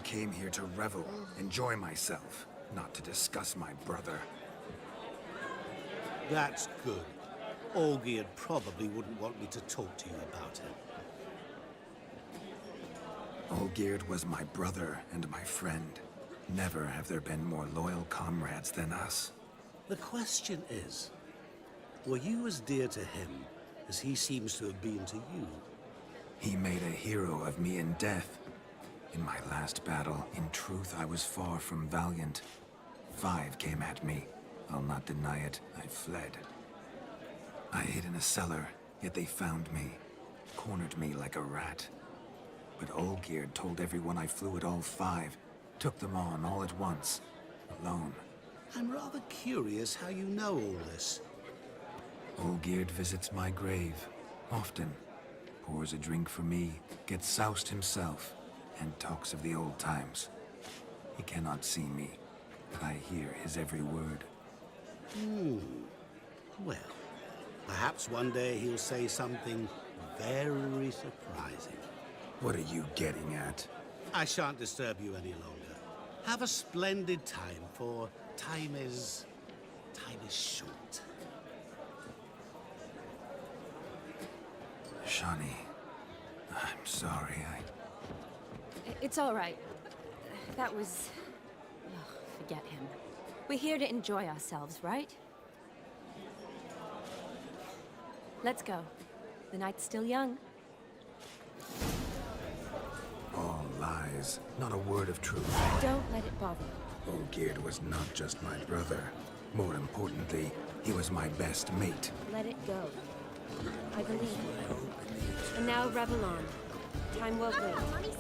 came here to revel, enjoy myself, not to discuss my brother. That's good. Olgierd probably wouldn't want me to talk to you about him. Olgierd was my brother and my friend. Never have there been more loyal comrades than us. The question is, were you as dear to him as he seems to have been to you? He made a hero of me in death. In my last battle, in truth, I was far from valiant. 5 came at me. I'll not deny it, I fled. I hid in a cellar, yet they found me. Cornered me like a rat. But Olgierd told everyone I flew at all 5. Took them on all at once. Alone. I'm rather curious how you know all this. Olgierd visits my grave. Often. Pours a drink for me, gets soused himself, and talks of the old times. He cannot see me, but I hear his every word. Well, perhaps one day he'll say something very surprising. What are you getting at? I shan't disturb you any longer. Have a splendid time, for time is short. Shani, I'm sorry, It's all right. That was... Ugh, forget him. We're here to enjoy ourselves, right? Let's go. The night's still young. All lies, not a word of truth. Don't let it bother you. Olgierd was not just my brother. More importantly, he was my best mate. Let it go. I believe you. And now revel on. Time well waited.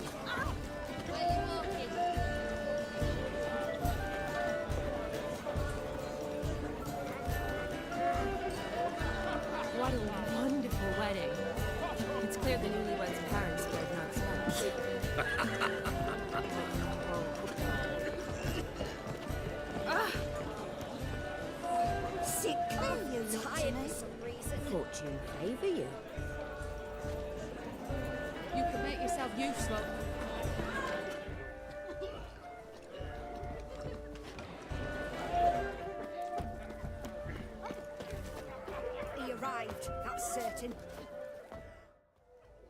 What a wonderful wedding. It's clear the newlyweds' parents spread no expense. Sick of you, tired for some reason. Fortune favour you. You can make yourself useful. He arrived, that's certain.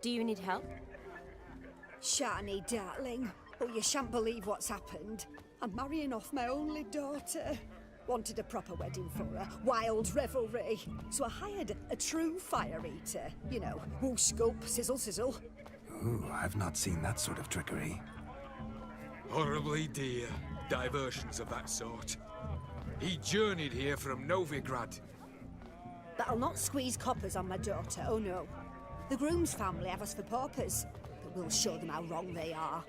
Do you need help? Shani, darling. Oh, you shan't believe what's happened. I'm marrying off my only daughter. Wanted a proper wedding for her, wild revelry. So I hired a true fire eater. You know, whoosh, scoop, sizzle, sizzle. Ooh, I've not seen that sort of trickery. Horribly dear diversions of that sort. He journeyed here from Novigrad. But I'll not squeeze coppers on my daughter, oh no. The groom's family have us for paupers, but we'll show them how wrong they are.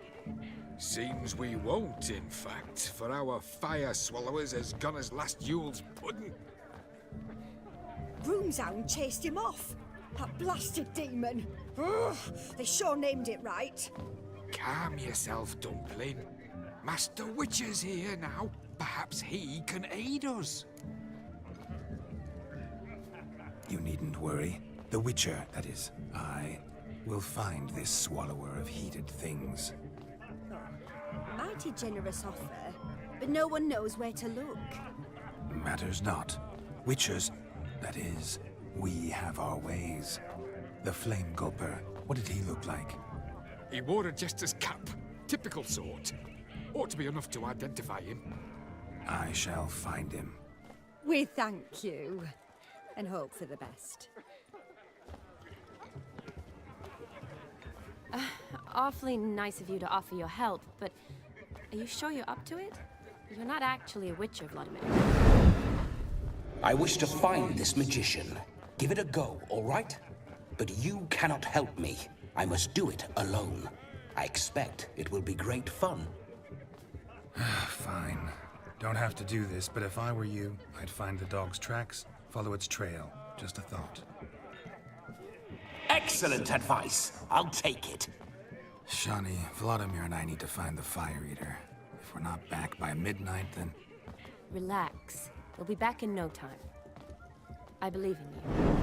Seems we won't, in fact, for our fire swallowers has gone as last Yule's pudding. Groomshound chased him off. That blasted demon. Ugh, they sure named it right. Calm yourself, Dumpling. Master Witcher's here now. Perhaps he can aid us. You needn't worry. The Witcher, that is, I, will find this swallower of heated things. Mighty generous offer, but no one knows where to look. Matters not. Witchers, that is, we have our ways. The Flame Gulper, what did he look like? He wore a jester's cap. Typical sort. Ought to be enough to identify him. I shall find him. We thank you, and hope for the best. Awfully nice of you to offer your help, but are you sure you're up to it? You're not actually a witcher, Vladimir. I wish to find this magician. Give it a go, all right? But you cannot help me. I must do it alone. I expect it will be great fun. Fine. Don't have to do this, but if I were you, I'd find the dog's tracks, follow its trail. Just a thought. Excellent advice. I'll take it. Shani, Vladimir and I need to find the Fire Eater. If we're not back by midnight, then... Relax. We'll be back in no time. I believe in you.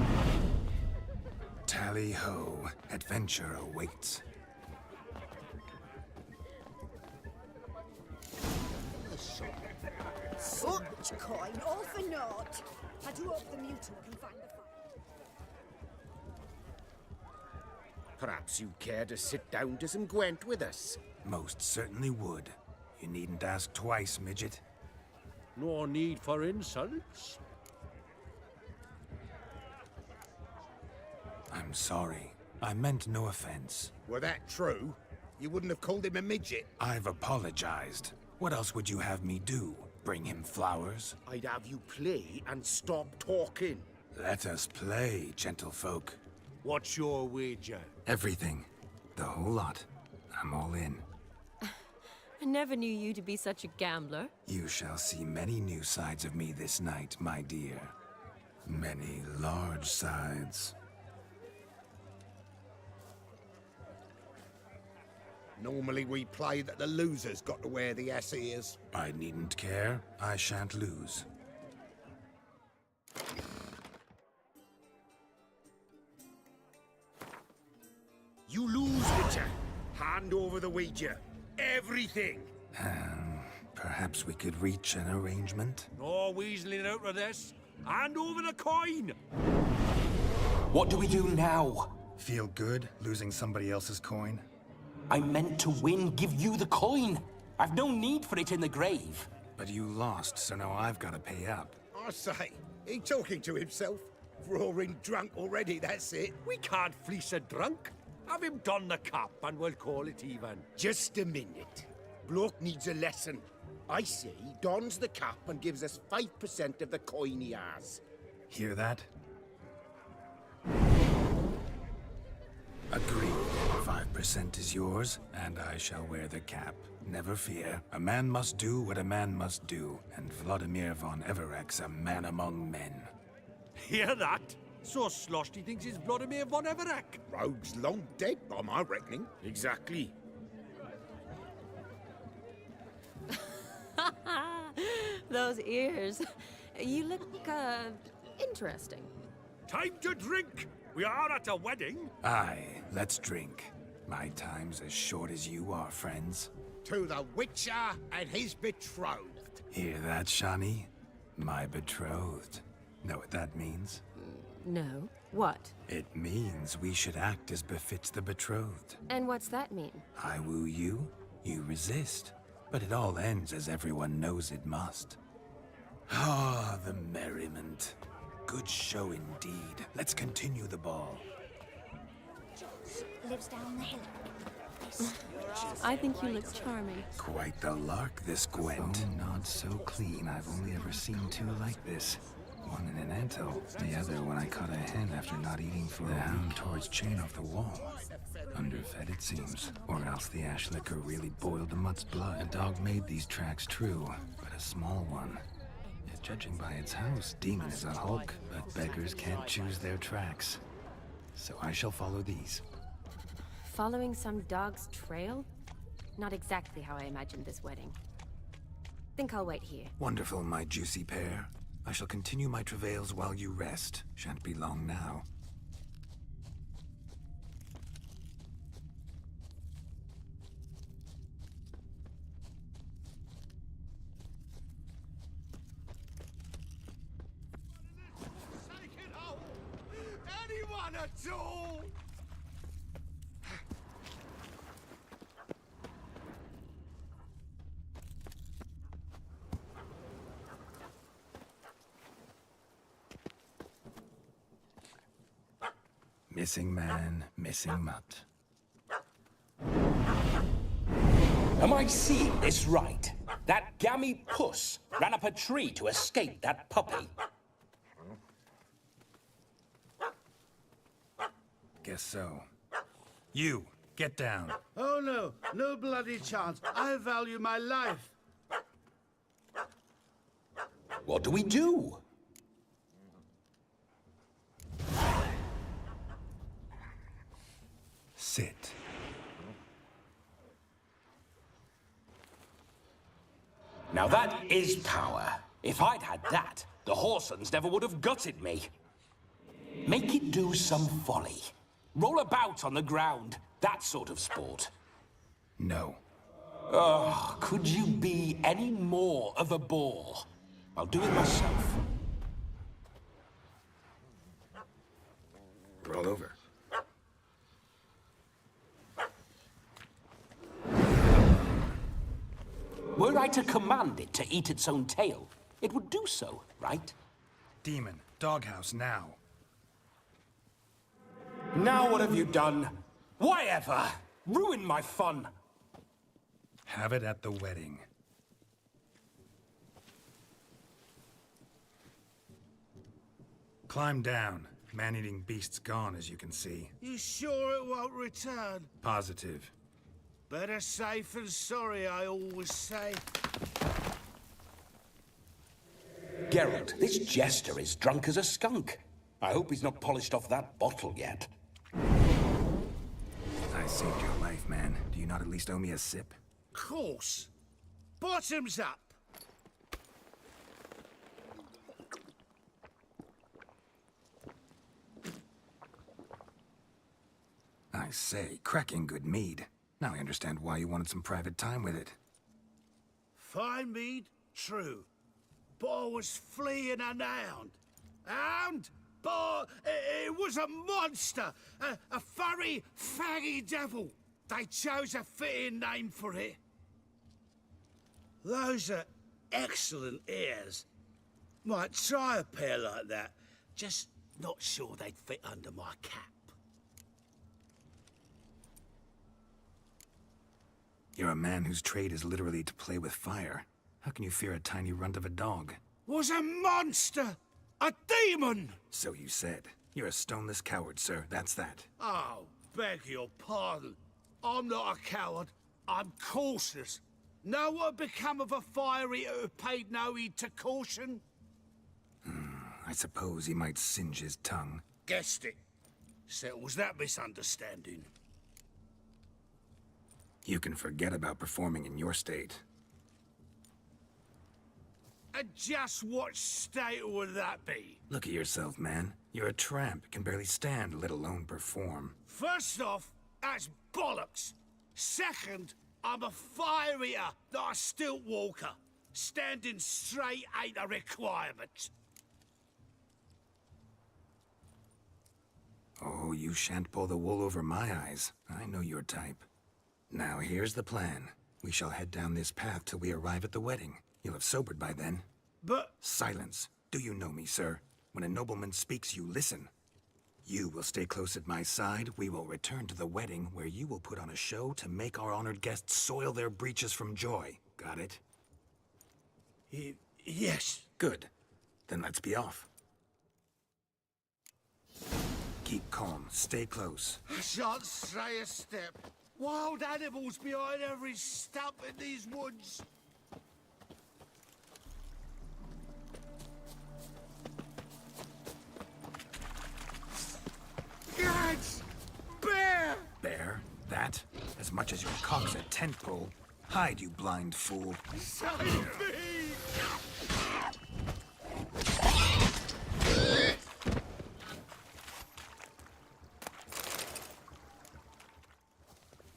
Tally-ho. Adventure awaits. much coin, all for naught. I do hope the mutant can find the fire. Perhaps you'd care to sit down to some Gwent with us? Most certainly would. You needn't ask twice, midget. No need for insults. I'm sorry. I meant no offense. Were that true, you wouldn't have called him a midget. I've apologized. What else would you have me do? Bring him flowers? I'd have you play and stop talking. Let us play, gentlefolk. What's your wager? Everything. The whole lot. I'm all in. I never knew you to be such a gambler. You shall see many new sides of me this night, my dear. Many large sides. Normally we play that the loser's got to wear the ass ears. I needn't care. I shan't lose. You lose, Witcher. Hand over the wager. Everything. Perhaps we could reach an arrangement? No weaseling out of this. Hand over the coin! What do we do now? Feel good losing somebody else's coin? I meant to win, give you the coin. I've no need for it in the grave. But you lost, so now I've got to pay up. I say, he talking to himself? Roaring drunk already, that's it. We can't fleece a drunk. Have him don the cap and we'll call it even. Just a minute. Bloke needs a lesson. I say he dons the cap and gives us 5% of the coin he has. Hear that? Agreed. 5% is yours, and I shall wear the cap. Never fear. A man must do what a man must do, and Vladimir von Everek's a man among men. Hear that? So sloshed he thinks he's Vladimir von Everek. Rogue's long dead, by my reckoning. Exactly. Those ears. You look, interesting. Time to drink! We are at a wedding. Aye, let's drink. My time's as short as you are, friends. To the Witcher and his betrothed. Hear that, Shani? My betrothed. Know what that means? No. What? It means we should act as befits the betrothed. And what's that mean? I woo you, you resist. But it all ends as everyone knows it must. Ah, the merriment. Good show indeed. Let's continue the ball. Lives down the hill. I think you look charming. Quite the lark, this Gwent. Oh, not so clean. I've only ever seen two like this. One in an anthill, the other when I caught a hen after not eating for the hound towards chain off the wall. Underfed, it seems. Or else the ash liquor really boiled the mutt's blood. A dog made these tracks true, but a small one. Yet judging by its house, Demon is a hulk, but beggars can't choose their tracks. So I shall follow these. Following some dog's trail? Not exactly how I imagined this wedding. Think I'll wait here. Wonderful, my juicy pair. I shall continue my travails while you rest. Shan't be long now. Anyone at all? Missing man, missing mutt. Am I seeing this right? That gammy puss ran up a tree to escape that puppy. Guess so. You, get down. Oh no, no bloody chance. I value my life. What do we do? Sit. Now that is power. If I'd had that, the Horsons never would have gutted me. Make it do some folly. Roll about on the ground. That sort of sport. No. Oh, could you be any more of a bore? I'll do it myself. Roll over. Were I to command it to eat its own tail, it would do so, right? Demon, doghouse now. Now what have you done? Why ever? Ruin my fun. Have it at the wedding. Climb down. Man-eating beast's gone, as you can see. You sure it won't return? Positive. Better safe than sorry, I always say. Geralt, this jester is drunk as a skunk. I hope he's not polished off that bottle yet. I saved your life, man. Do you not at least owe me a sip? Course. Bottoms up. I say, cracking good mead. Now I understand why you wanted some private time with it. Fine mead, true. But I was fleeing an hound. Hound? But it was a monster. A furry, faggy devil. They chose a fitting name for it. Those are excellent ears. Might try a pair like that. Just not sure they'd fit under my cap. You're a man whose trade is literally to play with fire. How can you fear a tiny runt of a dog? Was a monster! A demon! So you said. You're a stoneless coward, sir. That's that. Oh, beg your pardon. I'm not a coward. I'm cautious. Know what become of a fire eater who paid no heed to caution? I suppose he might singe his tongue. Guessed it. Settles that misunderstanding. You can forget about performing in your state. And just what state would that be? Look at yourself, man. You're a tramp, can barely stand, let alone perform. First off, that's bollocks. Second, I'm a fire eater, not a stilt walker. Standing straight ain't a requirement. Oh, you shan't pull the wool over my eyes. I know your type. Now, here's the plan. We shall head down this path till we arrive at the wedding. You'll have sobered by then. But... Silence. Do you know me, sir? When a nobleman speaks, you listen. You will stay close at my side. We will return to the wedding, where you will put on a show to make our honored guests soil their breeches from joy. Got it? Yes. Good. Then let's be off. Keep calm. Stay close. I shan't stray a step. Wild animals behind every stump in these woods. Gads! Bear! Bear? That? As much as your cock's a tent pole. Hide, you blind fool. Save me!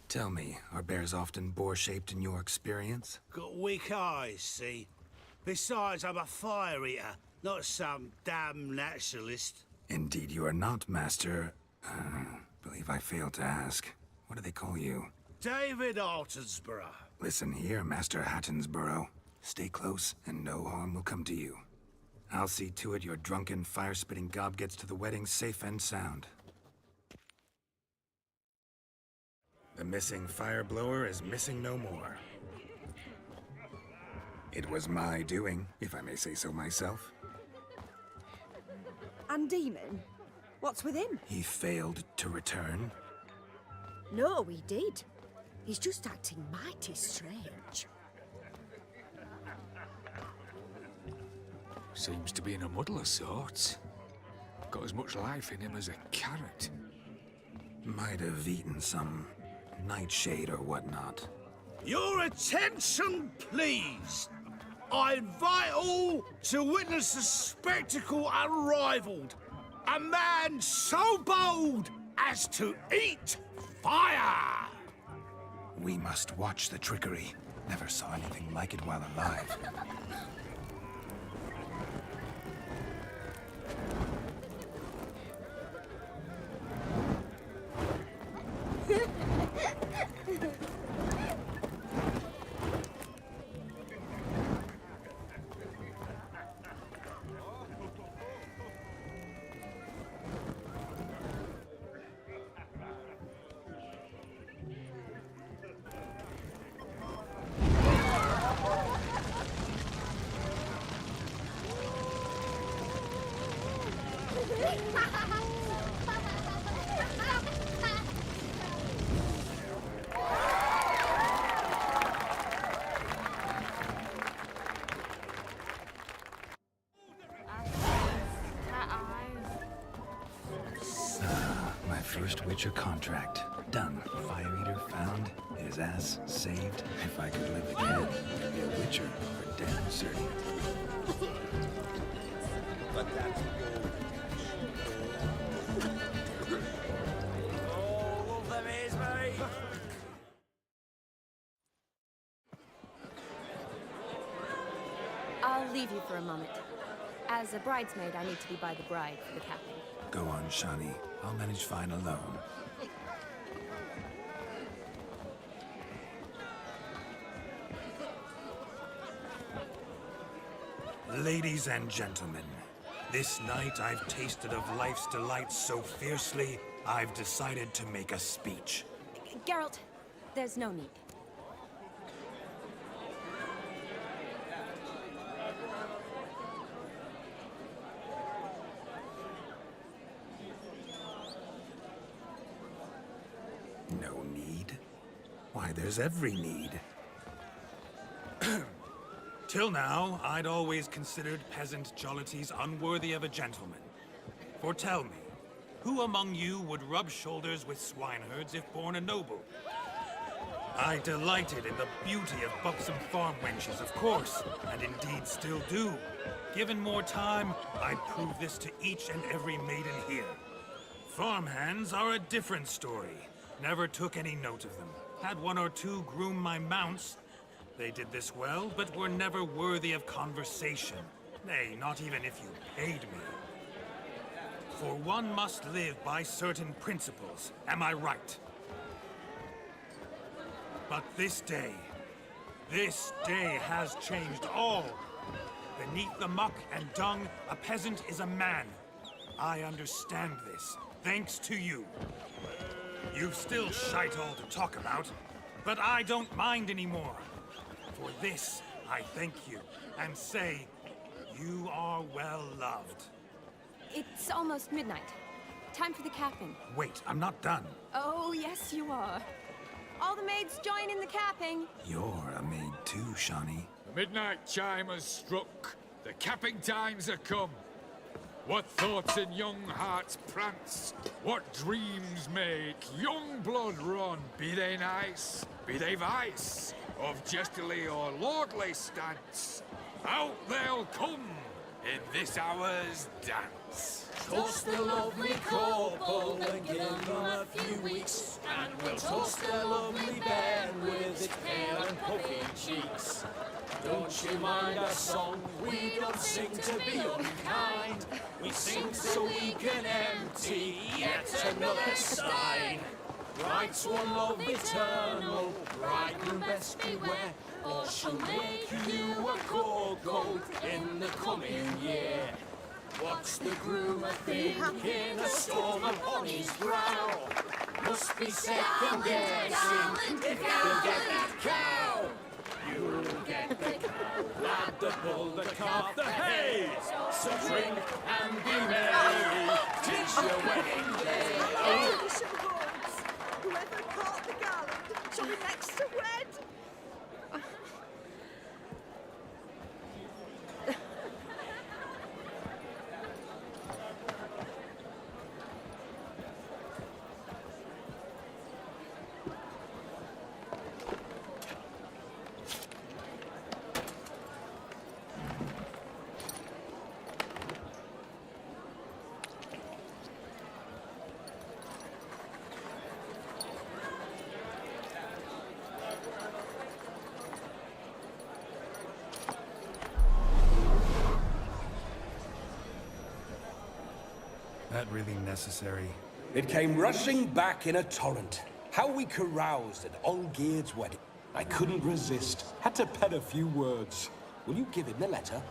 Tell me, are bears often boar-shaped in your experience? Got weak eyes, see? Besides, I'm a fire eater, not some damn naturalist. Indeed you are not, Master... believe I failed to ask. What do they call you? David Altonsborough. Listen here, Master Hattonsborough. Stay close, and no harm will come to you. I'll see to it your drunken, fire-spitting gob gets to the wedding safe and sound. The missing fire blower is missing no more. It was my doing, if I may say so myself. And Demon? What's with him? He failed to return. No, he did. He's just acting mighty strange. Seems to be in a muddle of sorts. Got as much life in him as a carrot. Might have eaten some nightshade or whatnot. Your attention, please. I invite all to witness a spectacle unrivaled. A man so bold as to eat fire! We must watch the trickery. Never saw anything like it while alive. My first Witcher contract. Done. Fire Eater found. His ass saved. If I could live again, I'd be a Witcher for damn certain. But that's all of them is, mate. I'll leave you for a moment. As a bridesmaid, I need to be by the bride for the capping. Go on, Shani. I'll manage fine alone. Ladies and gentlemen, this night I've tasted of life's delights so fiercely, I've decided to make a speech. Geralt, there's no need. No need? Why, there's every need. Till now, I'd always considered peasant jollities unworthy of a gentleman. For tell me, who among you would rub shoulders with swineherds if born a noble? I delighted in the beauty of buxom farm wenches, of course, and indeed still do. Given more time, I'd prove this to each and every maiden here. Farmhands are a different story. Never took any note of them. Had one or two groom my mounts. They did this well, but were never worthy of conversation. Nay, not even if you paid me. For one must live by certain principles, am I right? But this day has changed all. Beneath the muck and dung, a peasant is a man. I understand this, thanks to you. You've still shite all to talk about, but I don't mind anymore. For this, I thank you, and say, you are well loved. It's almost midnight. Time for the capping. Wait, I'm not done. Oh, yes, you are. All the maids join in the capping. You're a maid too, Shani. The midnight chime has struck. The capping times are come. What thoughts in young hearts prance? What dreams make young blood run? Be they nice, be they vice, of jestily or lordly stance, out they'll come in this hour's dance. Toast the lovely couple and give them a few weeks, and we'll toast the lovely band with its pale and puffy cheeks. Don't you mind our song? We don't sing to be unkind. We sing so we can empty yet another stein. Bride's one love eternal, bridegroom best beware, or she'll make you a go-go in the coming year. What's the groom a-thinking, a storm upon his brow? Must be second guessing if he'll get that cow. You'll get the cow, lad, the bull, the calf, the hay. So drink and be merry, 'tis your wedding day. Whoever caught the garland shall be next to wed. That really necessary? It came rushing back in a torrent. How we caroused at Olgierd's wedding. I couldn't resist. Had to pen a few words. Will you give him the letter?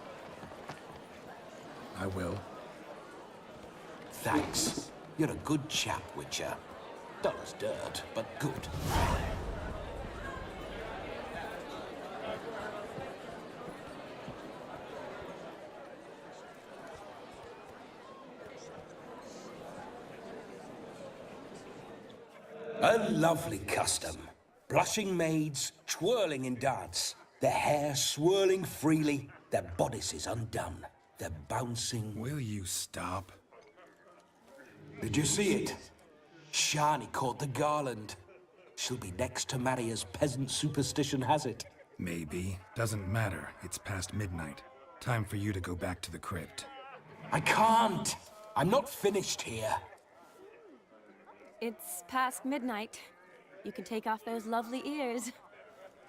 I will. Thanks. You're a good chap, Witcher. Dull as dirt, but good. A lovely custom. Blushing maids, twirling in dance, their hair swirling freely, their bodices undone, their bouncing... Will you stop? Did you see it? Shani caught the garland. She'll be next to marry as peasant superstition has it. Maybe. Doesn't matter. It's past midnight. Time for you to go back to the crypt. I can't. I'm not finished here. It's past midnight. You can take off those lovely ears.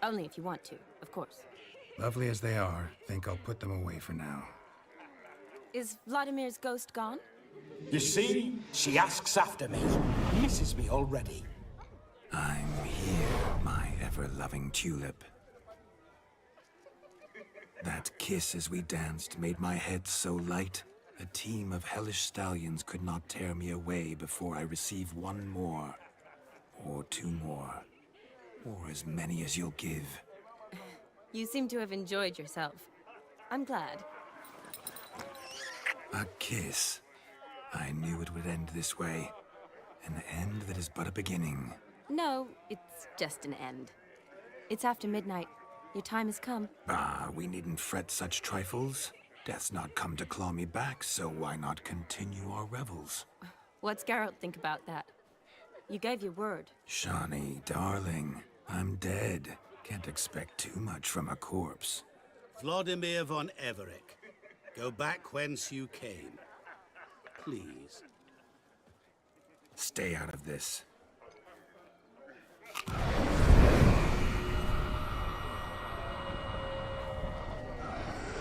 Only if you want to, of course. Lovely as they are, think I'll put them away for now. Is Vladimir's ghost gone? You see? She asks after me. Misses me already. I'm here, my ever-loving tulip. That kiss as we danced made my head so light. A team of hellish stallions could not tear me away before I receive one more. Or two more. Or as many as you'll give. You seem to have enjoyed yourself. I'm glad. A kiss. I knew it would end this way. An end that is but a beginning. No, it's just an end. It's after midnight. Your time has come. Ah, we needn't fret such trifles. Death's not come to claw me back, so why not continue our revels? What's Geralt think about that? You gave your word. Shani, darling, I'm dead. Can't expect too much from a corpse. Vladimir von Everec, go back whence you came. Please. Stay out of this.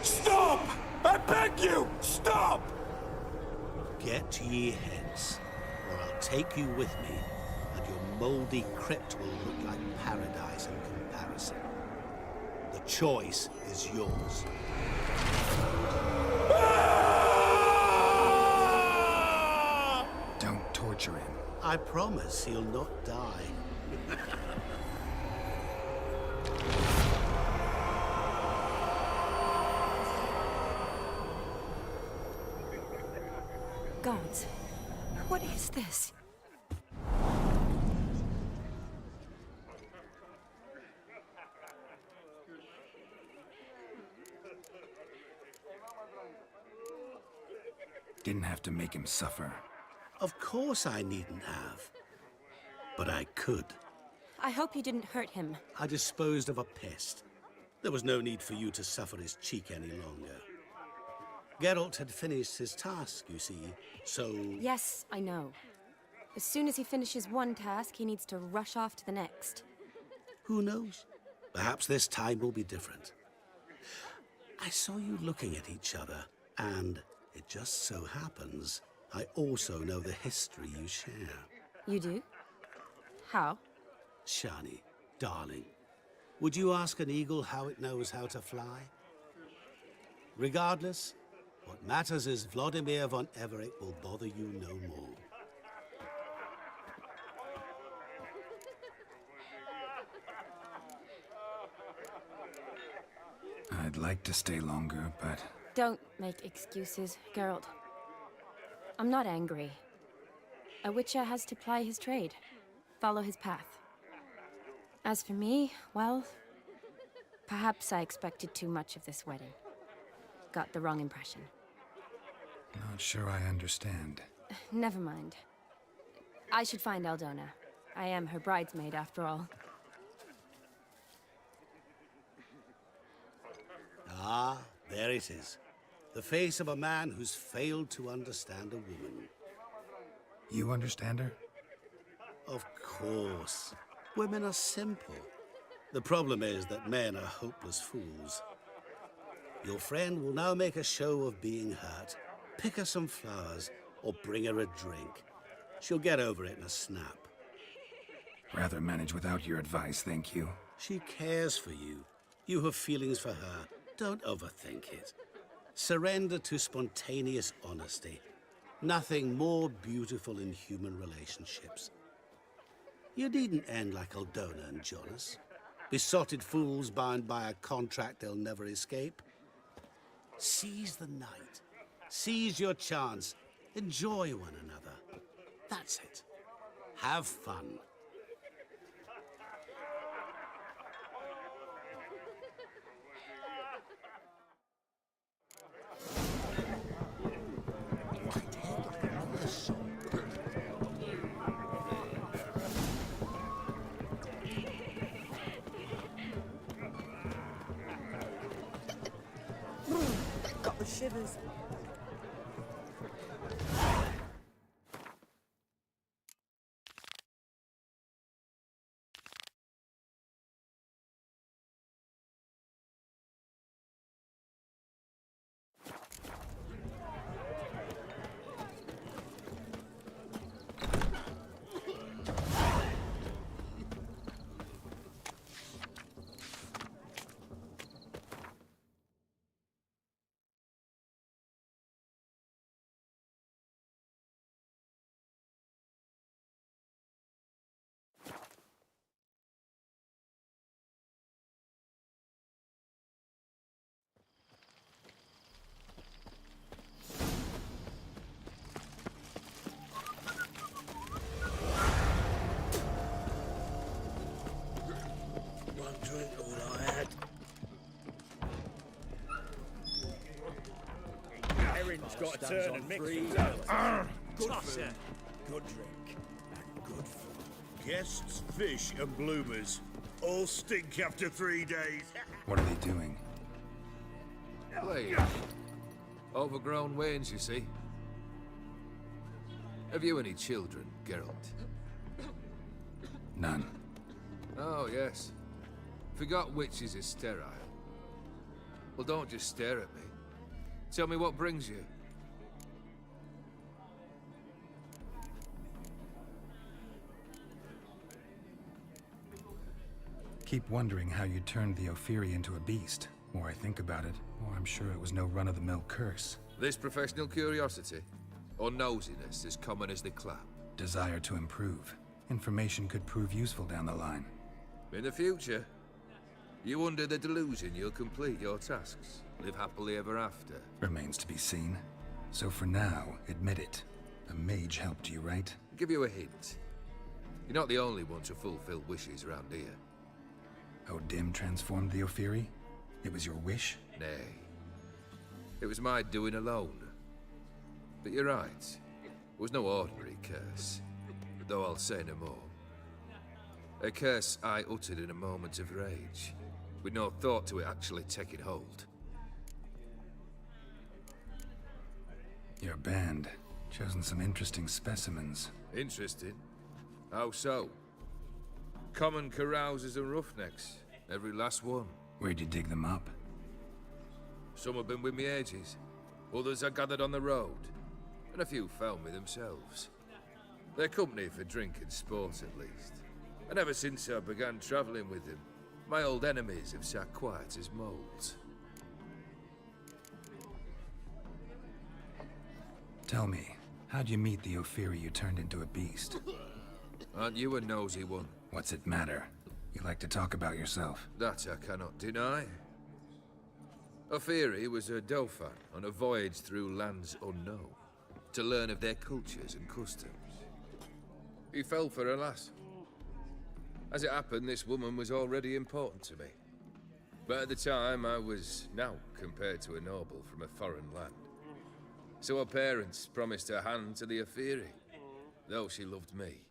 Stop! I beg you! Stop! Get ye hence, or I'll take you with me, and your mouldy crypt will look like paradise in comparison. The choice is yours. Don't torture him. I promise he'll not die. Gods, what is this? Didn't have to make him suffer. Of course I needn't have. But I could. I hope you didn't hurt him. I disposed of a pest. There was no need for you to suffer his cheek any longer. Geralt had finished his task, you see, so... Yes, I know. As soon as he finishes one task, he needs to rush off to the next. Who knows? Perhaps this time will be different. I saw you looking at each other, and it just so happens I also know the history you share. You do? How? Shani, darling, would you ask an eagle how it knows how to fly? Regardless, what matters is Vladimir von Everec will bother you no more. I'd like to stay longer, but... Don't make excuses, Geralt. I'm not angry. A witcher has to ply his trade, follow his path. As for me, well, perhaps I expected too much of this wedding. Got the wrong impression. Not sure I understand. Never mind. I should find Aldona. I am her bridesmaid, after all. Ah, there it is. The face of a man who's failed to understand a woman. You understand her? Of course. Women are simple. The problem is that men are hopeless fools. Your friend will now make a show of being hurt, pick her some flowers, or bring her a drink. She'll get over it in a snap. Rather manage without your advice, thank you. She cares for you. You have feelings for her. Don't overthink it. Surrender to spontaneous honesty. Nothing more beautiful in human relationships. You needn't end like Aldona and Jonas. Besotted fools bound by a contract they'll never escape. Seize the night. Seize your chance. Enjoy one another. That's it. Have fun. turn and mix things up. Good Toss food, it. good drink, and good food. Guests, fish, and bloomers all stink after 3 days. What are they doing? Wait. Overgrown wains, you see. Have you any children, Geralt? None. Oh, yes. Forgot witches are sterile. Well, don't just stare at me. Tell me what brings you. Keep wondering how you turned the Ophiri into a beast. The more I think about it, the more I'm sure it was no run-of-the-mill curse. This professional curiosity? Or nosiness as common as the clap? Desire to improve. Information could prove useful down the line. In the future, you under the delusion you'll complete your tasks, live happily ever after. Remains to be seen. So for now, admit it. A mage helped you, right? I'll give you a hint. You're not the only one to fulfill wishes around here. O'Dim transformed the Ophiri? It was your wish? Nay. It was my doing alone. But you're right. It was no ordinary curse. Though I'll say no more. A curse I uttered in a moment of rage, with no thought to it actually taking hold. Your band. Chosen some interesting specimens. Interesting? How so? Common carousers and roughnecks. Every last one. Where'd you dig them up? Some have been with me ages. Others I gathered on the road. And a few found me themselves. They're company for drink and sport, at least. And ever since I began travelling with them, my old enemies have sat quiet as moles. Tell me, how'd you meet the Ophiri you turned into a beast? Aren't you a nosy one? What's it matter? You like to talk about yourself. That I cannot deny. Ophiri was a Dauphin on a voyage through lands unknown, to learn of their cultures and customs. He fell for a lass. As it happened, this woman was already important to me. But at the time, I was now compared to a noble from a foreign land. So her parents promised her hand to the Ophiri, though she loved me.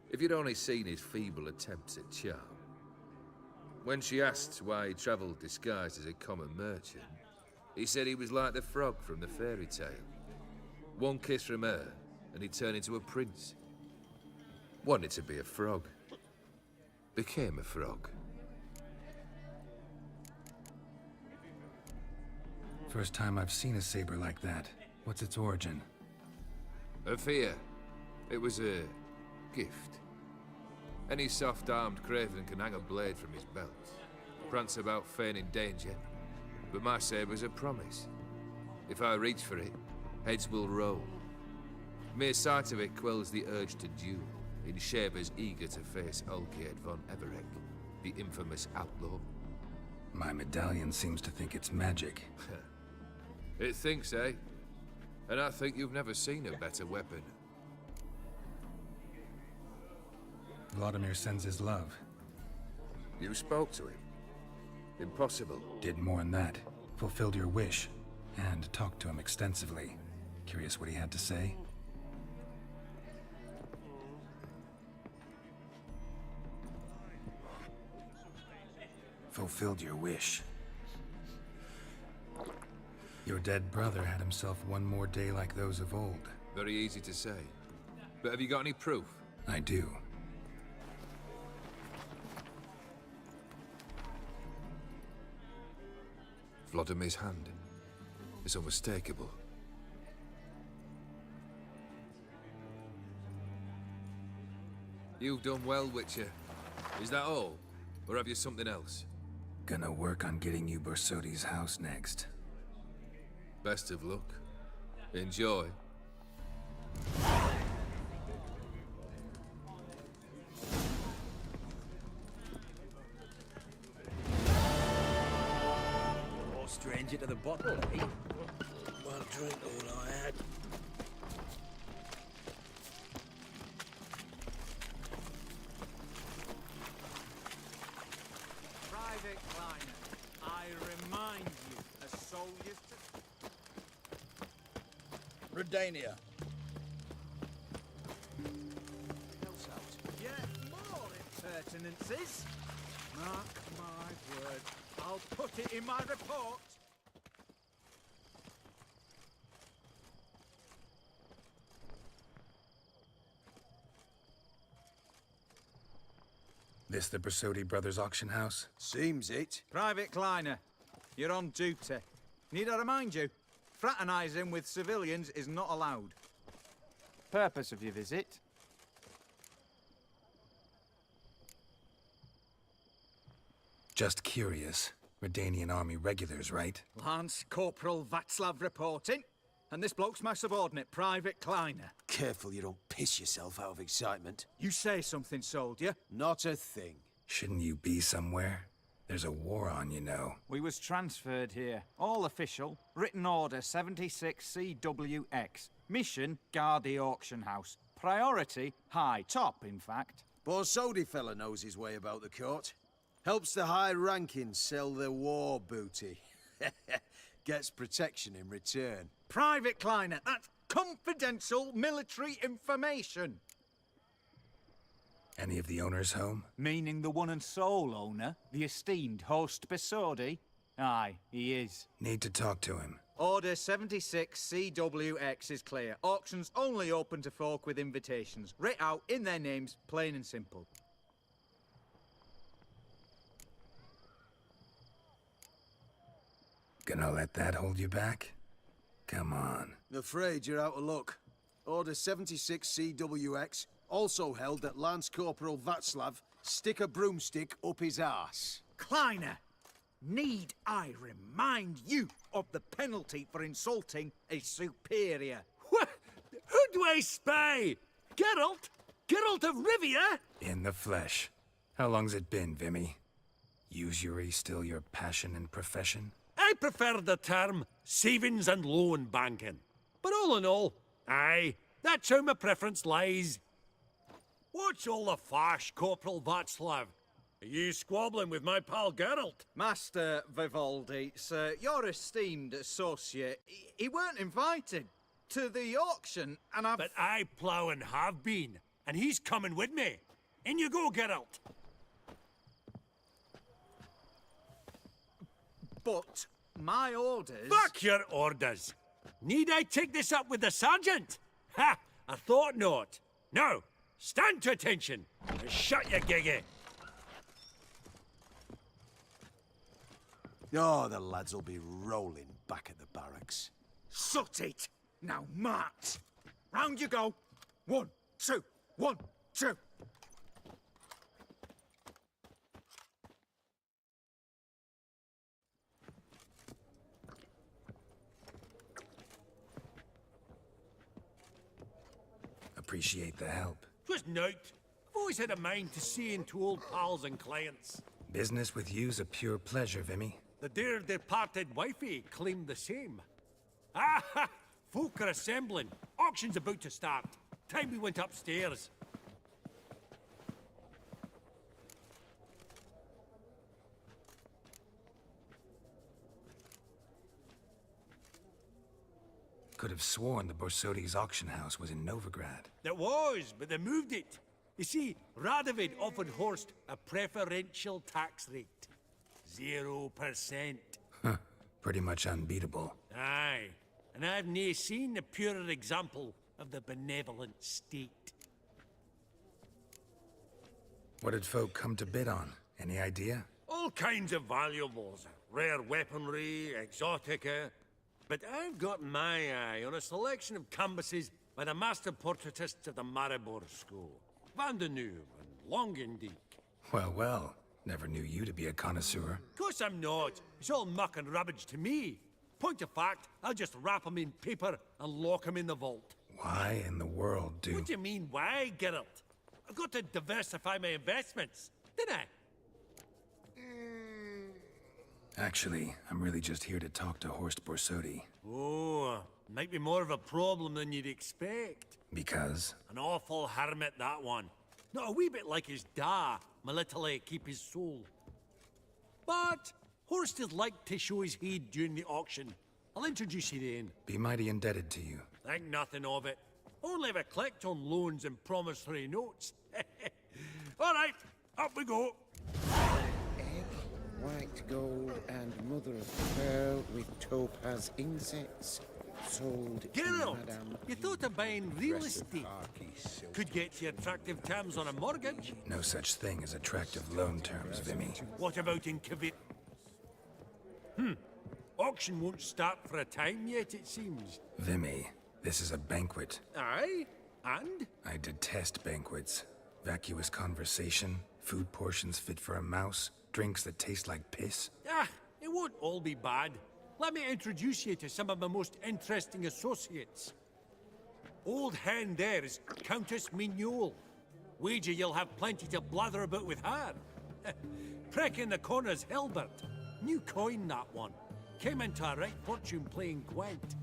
If you'd only seen his feeble attempts at charm. When she asked why he travelled disguised as a common merchant, he said he was like the frog from the fairy tale. One kiss from her, and he'd turn into a prince. Wanted to be a frog. Became a frog. First time I've seen a saber like that. What's its origin? A fear. It was a gift. Any soft-armed craven can hang a blade from his belt, prance about feigning danger, but my saber's a promise. If I reach for it, heads will roll. Mere sight of it quells the urge to duel, in shavers eager to face Olgierd von Everec, the infamous outlaw. My medallion seems to think it's magic. It thinks, eh? And I think you've never seen a better weapon. Vladimir sends his love. You spoke to him? Impossible. Did more than that. Fulfilled your wish. And talked to him extensively. Curious what he had to say? Fulfilled your wish. Your dead brother had himself one more day like those of old. Very easy to say. But have you got any proof? I do. Vladimir's hand. It's unmistakable. You've done well, Witcher. Is that all? Or have you something else? Gonna work on getting you Borsodi's house next. Best of luck. Enjoy. More stranger to the bottle, eh? One drink, all I had. Private Kleiner, I remind you, as soldiers to... Redania. Yet more impertinences. Mark my word. I'll put it in my report. This the Bersodi Brothers auction house? Seems it. Private Kleiner, you're on duty. Need I remind you? Fraternising with civilians is not allowed. Purpose of your visit? Just curious. Redanian army regulars, right? Lance Corporal Václav reporting. And this bloke's my subordinate, Private Kleiner. Careful you don't piss yourself out of excitement. You say something, soldier? Not a thing. Shouldn't you be somewhere? There's a war on, you know. We was transferred here. All official. Written order 76 CWX. Mission, guard the auction house. Priority, high. Top, in fact. Borsodi fella knows his way about the court. Helps the high rankings sell their war booty. Gets protection in return. Private Kleiner, that's confidential military information. Any of the owners home? Meaning the one and sole owner, the esteemed host Bersodi? Aye, he is. Need to talk to him. Order 76 CWX is clear. Auctions only open to folk with invitations. Writ out in their names, plain and simple. Gonna let that hold you back? Come on. Afraid you're out of luck. Order 76 CWX, also held that Lance Corporal Václav stick a broomstick up his arse. Kleiner, need I remind you of the penalty for insulting a superior? What? Who do I spy? Geralt? Geralt of Rivia? In the flesh. How long's it been, Vimy? Usury still your passion and profession? I prefer the term savings and loan banking. But all in all, aye, that's how my preference lies. What's all the fash, Corporal Václav? Are you squabbling with my pal Geralt? Master Vivaldi, sir, your esteemed associate, he weren't invited to the auction, and I've... But I plough and have been, and he's coming with me. In you go, Geralt. But my orders... Fuck your orders! Need I take this up with the sergeant? Ha! I thought not. Now, stand to attention and shut your giggy. Oh, the lads will be rolling back at the barracks. Sut it! Now march! Round you go! 1, 2, 1, 2! Appreciate the help. Twas nowt. I've always had a mind to see into old pals and clients. Business with you's a pure pleasure, Vimy. The dear departed wifey claimed the same. Ah ha! Folk are assembling. Auction's about to start. Time we went upstairs. Could have sworn the Borsodi's auction house was in Novigrad. There was, but they moved it. You see, Radovid offered Horst a preferential tax rate. 0%. Huh. Pretty much unbeatable. Aye. And I've nae seen a purer example of the benevolent state. What did folk come to bid on? Any idea? All kinds of valuables. Rare weaponry, exotica. But I've got my eye on a selection of canvases by the master portraitists of the Maribor School. Van de Neuve and Longendijk. Well, well. Never knew you to be a connoisseur. Of course I'm not. It's all muck and rubbish to me. Point of fact, I'll just wrap 'em in paper and lock 'em in the vault. Why in the world do... What do you mean, why, Geralt? I've got to diversify my investments, didn't I? Actually, I'm really just here to talk to Horst Borsodi. Oh, might be more of a problem than you'd expect. Because? An awful hermit, that one. Not a wee bit like his da, Melitele keep his soul. But Horst is like to show his head during the auction. I'll introduce you then. Be mighty indebted to you. Think nothing of it. Only ever clicked on loans and promissory notes. All right, up we go. Egg, white gold, and mother of pearl with topaz insets. Sold Geralt, to Madame. you thought of buying real estate. Could get you attractive terms on a mortgage. No such thing as attractive loan terms, Vimy. What about in Kavit? Auction won't start for a time yet, it seems. Vimy, this is a banquet. Aye? And? I detest banquets. Vacuous conversation, food portions fit for a mouse, drinks that taste like piss. Ah, it won't all be bad. Let me introduce you to some of my most interesting associates. Old hen there is Countess Mignol. Wager you'll have plenty to blather about with her. Prick in the corner's Hilbert. New coin, that one. Came into a right fortune playing Gwent.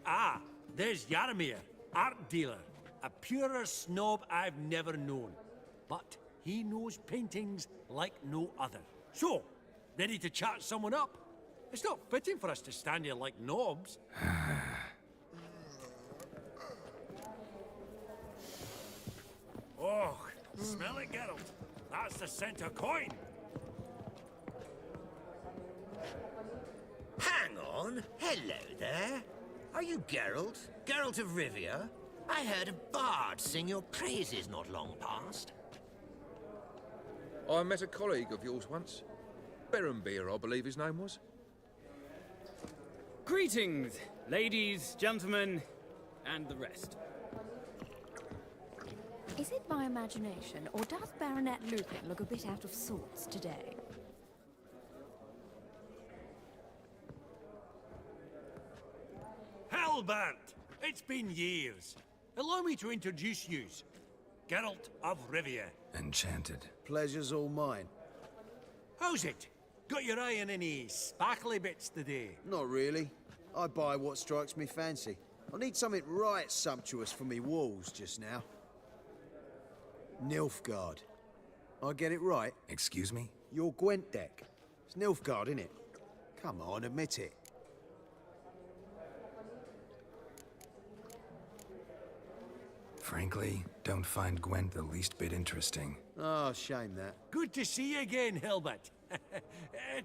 Ah, there's Yaramir, art dealer. A purer snob I've never known. But he knows paintings like no other. So, ready to chat someone up? It's not fitting for us to stand here like knobs. Oh, smell it, Geralt. That's the scent of coin. Hang on. Hello there. Are you Geralt? Geralt of Rivia? I heard a bard sing your praises not long past. I met a colleague of yours once. Berenbeer, I believe his name was. Greetings, ladies, gentlemen, and the rest. Is it my imagination, or does Baronet Lupin look a bit out of sorts today? Halbert! It's been years. Allow me to introduce yous. Geralt of Rivia. Enchanted. Pleasure's all mine. How's it? Got your eye on any sparkly bits today? Not really. I buy what strikes me fancy. I need something right sumptuous for me walls just now. Nilfgaard. I get it right? Excuse me? Your Gwent deck. It's Nilfgaard, innit? Come on, admit it. Frankly, don't find Gwent the least bit interesting. Oh, shame that. Good to see you again, Hilbert.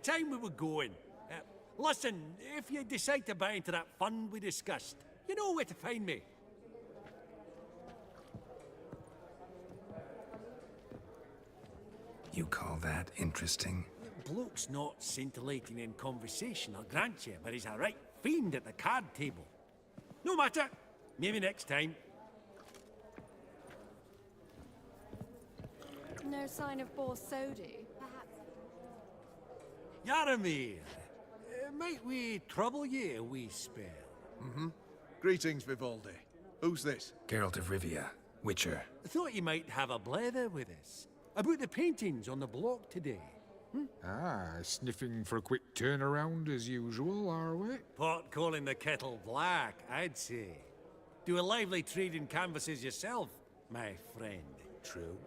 Time we were going. Listen, if you decide to buy into that fund we discussed, you know where to find me. You call that interesting? Bloke's not scintillating in conversation, I'll grant you, but he's a right fiend at the card table. No matter. Maybe next time. No sign of Boar Sodi, perhaps? Yaramir, might we trouble ye a wee spell? Greetings, Vivaldi. Who's this? Geralt of Rivia, Witcher. Thought you might have a blether with us. About the paintings on the block today. Ah, sniffing for a quick turnaround as usual, are we? Pot calling the kettle black, I'd say. Do a lively trade in canvases yourself, my friend. True.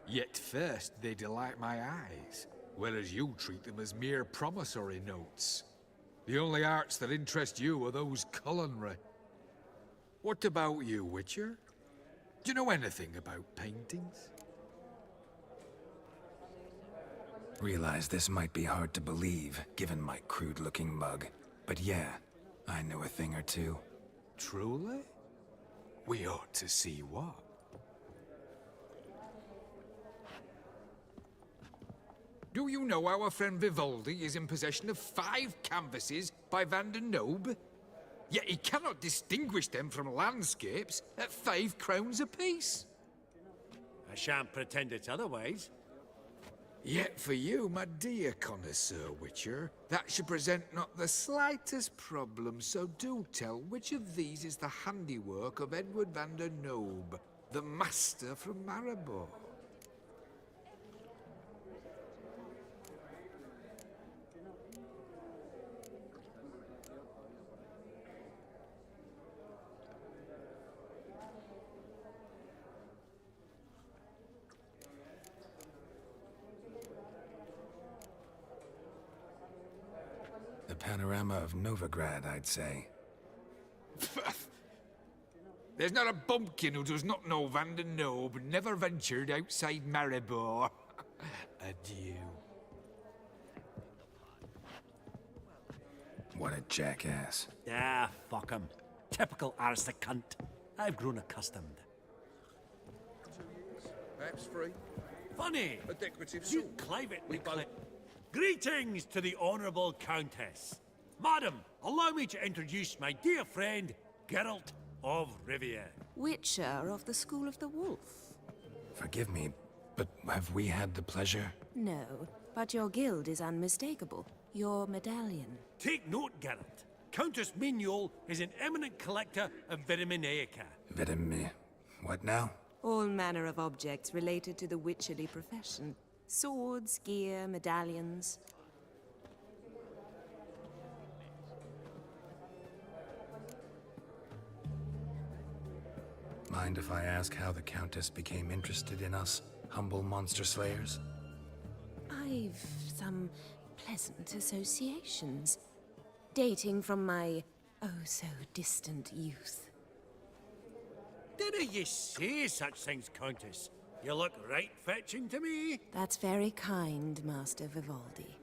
Yet first they delight my eyes, whereas you treat them as mere promissory notes. The only arts that interest you are those culinary. What about you, Witcher? Do you know anything about paintings? Realize this might be hard to believe, given my crude-looking mug. But yeah, I know a thing or two. Truly? We ought to see what. Do you know our friend Vivaldi is in possession of 5 canvases by Van der Nobe? Yet he cannot distinguish them from landscapes at 5 crowns apiece. I shan't pretend it's otherwise. Yet for you, my dear connoisseur Witcher, that should present not the slightest problem, so do tell which of these is the handiwork of Edward Van der Nobe, the master from Maribor. The panorama of Novigrad, I'd say. There's not a bumpkin who does not know Vanden Knobe, never ventured outside Maribor. Adieu. What a jackass. Ah, fuck him. Typical aristocrat. I've grown accustomed. Perhaps free. Funny. A decorative You sword. clive it, We both... Greetings to the Honourable Countess. Madam, allow me to introduce my dear friend, Geralt of Rivia. Witcher of the School of the Wolf. Forgive me, but have we had the pleasure? No, but your guild is unmistakable. Your medallion. Take note, Geralt. Countess Mignol is an eminent collector of Vitaminaica. What now? All manner of objects related to the witcherly profession. Swords, gear, medallions. Mind if I ask how the Countess became interested in us, humble monster slayers? I've some pleasant associations, dating from my oh-so-distant youth. Didn't you say such things, Countess? You look right fetching to me. That's very kind, Master Vivaldi.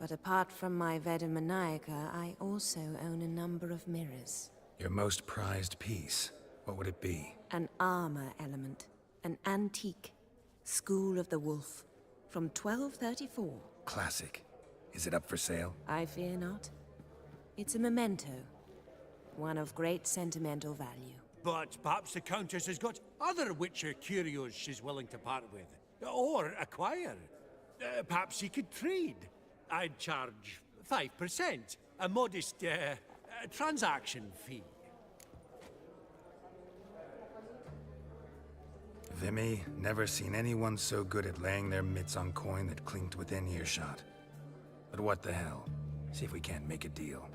But apart from my Veda Maniaca, I also own a number of mirrors. Your most prized piece, what would it be? An armor element. An antique. School of the Wolf. From 1234. Classic. Is it up for sale? I fear not. It's a memento. One of great sentimental value. But perhaps the Countess has got other Witcher curios she's willing to part with. Or acquire. Perhaps he could trade. I'd charge 5%. A modest transaction fee. Vimy, never seen anyone so good at laying their mitts on coin that clinked within earshot. But what the hell? See if we can't make a deal.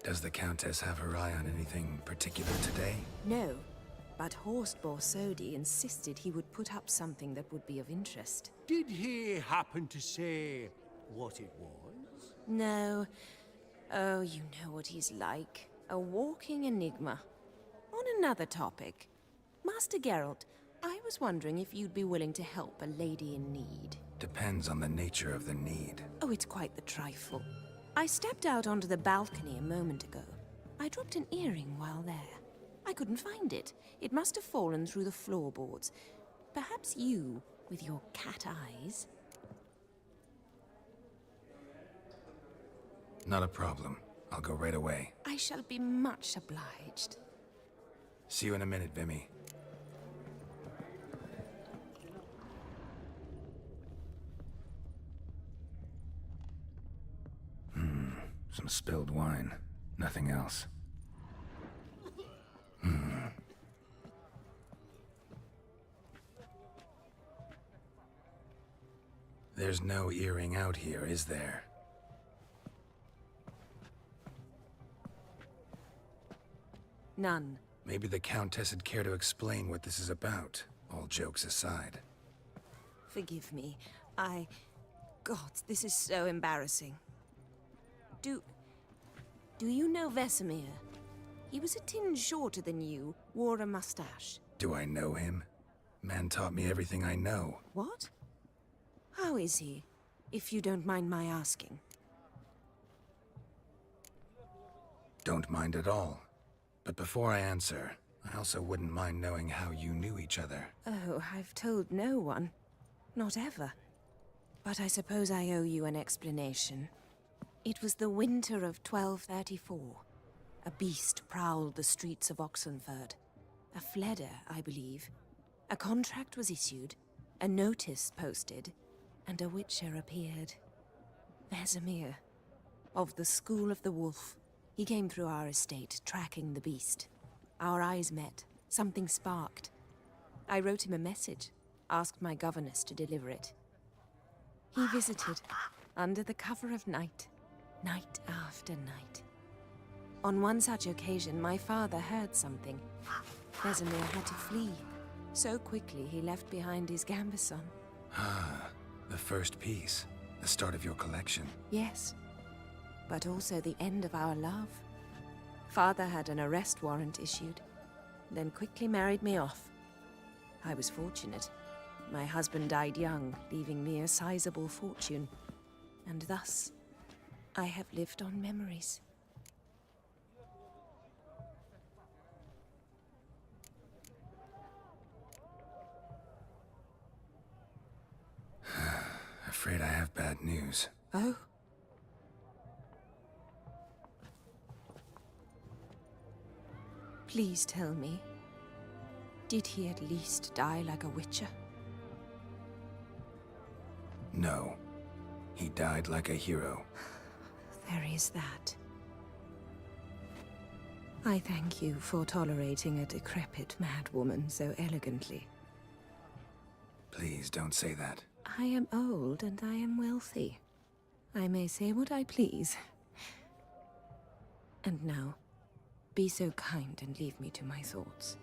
Does the Countess have her eye on anything particular today? No, but Horst Borsodi insisted he would put up something that would be of interest. Did he happen to say what it was? No. Oh, you know what he's like. A walking enigma. On another topic, Master Geralt, I was wondering if you'd be willing to help a lady in need. Depends on the nature of the need. Oh, it's quite the trifle. I stepped out onto the balcony a moment ago. I dropped an earring while there. I couldn't find it. It must have fallen through the floorboards. Perhaps you, with your cat eyes... Not a problem. I'll go right away. I shall be much obliged. See you in a minute, Vimy. Some spilled wine. Nothing else. There's no earring out here, is there? None. Maybe the Countess would care to explain what this is about, all jokes aside. Forgive me. God, this is so embarrassing. Do you know Vesemir? He was a tinge shorter than you, wore a mustache. Do I know him? Man taught me everything I know. What? How is he, if you don't mind my asking? Don't mind at all. But before I answer, I also wouldn't mind knowing how you knew each other. Oh, I've told no one. Not ever. But I suppose I owe you an explanation. It was the winter of 1234. A beast prowled the streets of Oxenford. A Fleder, I believe. A contract was issued, a notice posted, and a Witcher appeared. Vesemir, of the School of the Wolf. He came through our estate, tracking the beast. Our eyes met. Something sparked. I wrote him a message, asked my governess to deliver it. He visited, under the cover of night, night after night. On one such occasion, my father heard something. Vesemir had to flee. So quickly he left behind his gambeson. Ah, the first piece. The start of your collection. Yes, but also the end of our love. Father had an arrest warrant issued, then quickly married me off. I was fortunate. My husband died young, leaving me a sizable fortune. And thus, I have lived on memories. Afraid I have bad news. Oh? Please tell me, did he at least die like a witcher? No. He died like a hero. There is that. I thank you for tolerating a decrepit madwoman so elegantly. Please don't say that. I am old and I am wealthy. I may say what I please. And now, be so kind and leave me to my thoughts.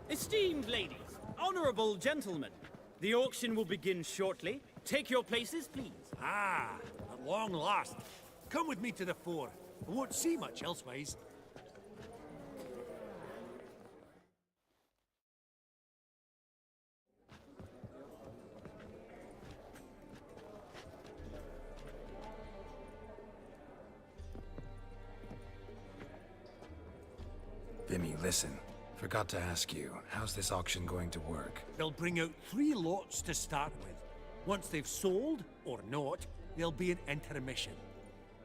Esteemed ladies, honorable gentlemen, the auction will begin shortly. Take your places, please. Ah, at long last. Come with me to the fore. I won't see much elsewise. Vimy, listen. Forgot to ask you, how's this auction going to work? They'll bring out 3 lots to start with. Once they've sold, or not, there'll be an intermission.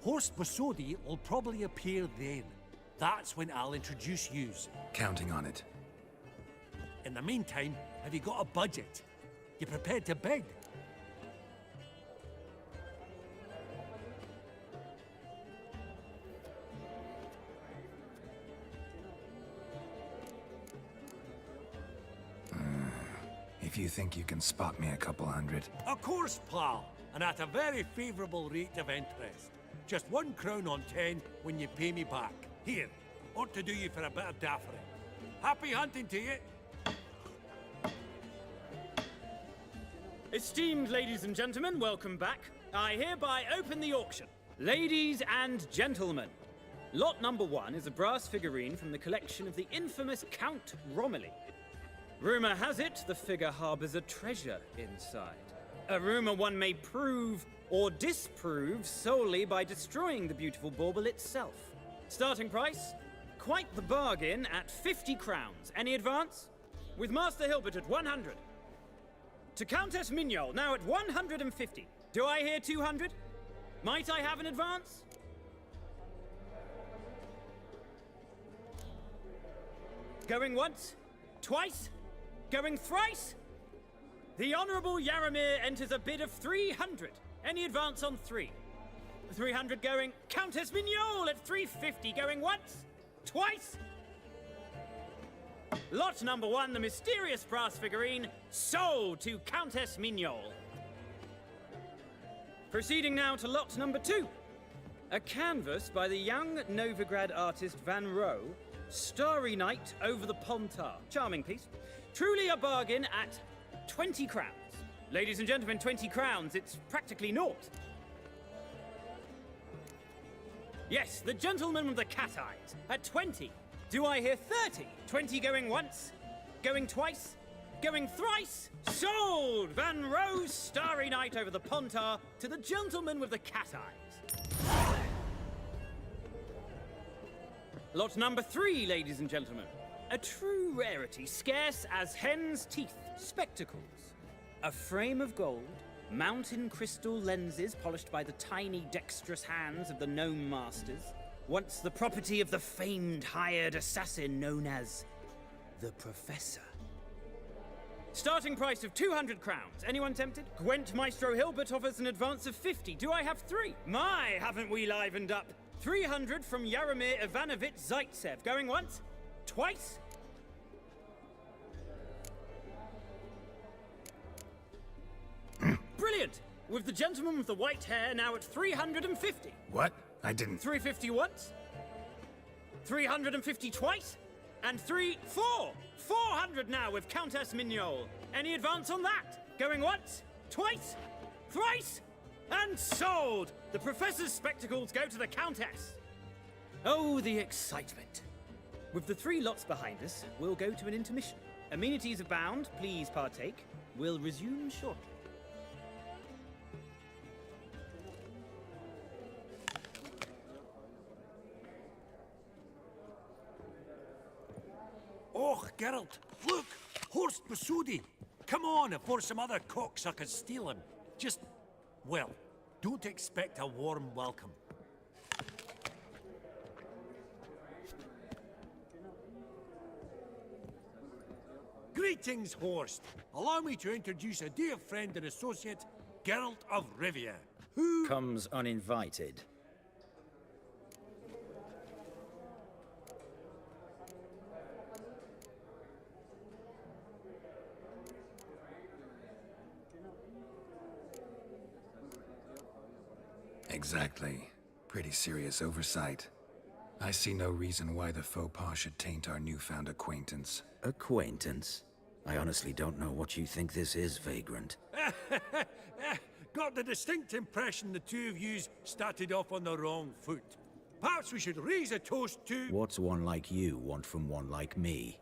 Horst Bosodi will probably appear then. That's when I'll introduce yous. Counting on it. In the meantime, have you got a budget? You prepared to bid? If you think you can spot me a couple hundred. Of course, pal, and at a very favourable rate of interest. Just 1 crown on 10 when you pay me back. Here, ought to do you for a bit of daffering. Happy hunting to you! Esteemed ladies and gentlemen, welcome back. I hereby open the auction. Ladies and gentlemen, lot number 1 is a brass figurine from the collection of the infamous Count Romilly. Rumor has it the figure harbors a treasure inside. A rumor one may prove or disprove solely by destroying the beautiful bauble itself. Starting price? Quite the bargain at 50 crowns. Any advance? With Master Hilbert at 100. To Countess Mignol, now at 150. Do I hear 200? Might I have an advance? Going once? Twice? Going thrice? The Honourable Yaramir enters a bid of 300. Any advance on 3? 300 going. Countess Mignol at 350. Going once? Twice? Lot number 1, the mysterious brass figurine, sold to Countess Mignol. Proceeding now to lot number 2. A canvas by the young Novigrad artist Van Rohe, Starry Night over the Pontar. Charming piece. Truly a bargain at 20 crowns. Ladies and gentlemen, 20 crowns, it's practically naught. Yes, the gentleman with the cat eyes, at 20. Do I hear 30? 20 going once, going twice, going thrice? Sold! Van Rohe's Starry Night over the Pontar to the gentleman with the cat eyes. Lot number 3, ladies and gentlemen. A true rarity, scarce as hen's teeth. Spectacles. A frame of gold, mountain crystal lenses polished by the tiny, dexterous hands of the gnome masters. Once the property of the famed hired assassin known as the Professor. Starting price of 200 crowns. Anyone tempted? Gwent Maestro Hilbert offers an advance of 50. Do I have 3? My, haven't we livened up? 300 from Yaromir Ivanovich Zaitsev. Going once? Twice? Brilliant! With the gentleman with the white hair now at 350. What? I didn't... 350 once? 350 twice? And 400 now with Countess Mignol. Any advance on that? Going once? Twice? Thrice? And sold! The Professor's spectacles go to the Countess. Oh, the excitement. With the 3 lots behind us, we'll go to an intermission. Amenities abound, please partake. We'll resume shortly. Oh, Geralt, look! Horst Masudi! Come on before some other cocksuckers steal him. Just, well, don't expect a warm welcome. Greetings, Horst. Allow me to introduce a dear friend and associate, Geralt of Rivia, who... comes uninvited. Exactly. Pretty serious oversight. I see no reason why the faux pas should taint our newfound acquaintance. Acquaintance? I honestly don't know what you think this is, Vagrant. Got the distinct impression the two of yous started off on the wrong foot. Perhaps we should raise a toast to... What's one like you want from one like me?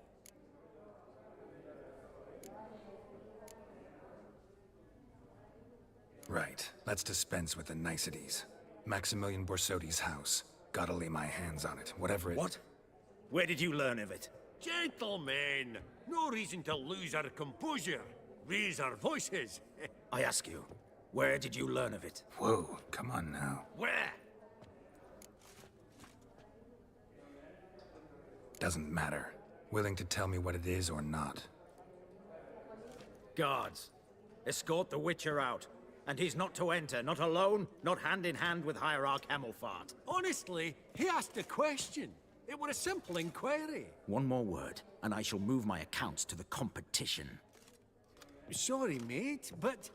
Right. Let's dispense with the niceties. Maximilian Borsodi's house. Gotta lay my hands on it, whatever it... What? Where did you learn of it? Gentlemen, no reason to lose our composure. Raise our voices. I ask you, where did you learn of it? Whoa, come on now. Where? Doesn't matter. Willing to tell me what it is or not. Guards, escort the Witcher out. And he's not to enter, not alone, not hand in hand with Hierarch Hemelfart. Honestly, he asked a question. It were a simple inquiry. One more word, and I shall move my accounts to the competition. Sorry, mate, but...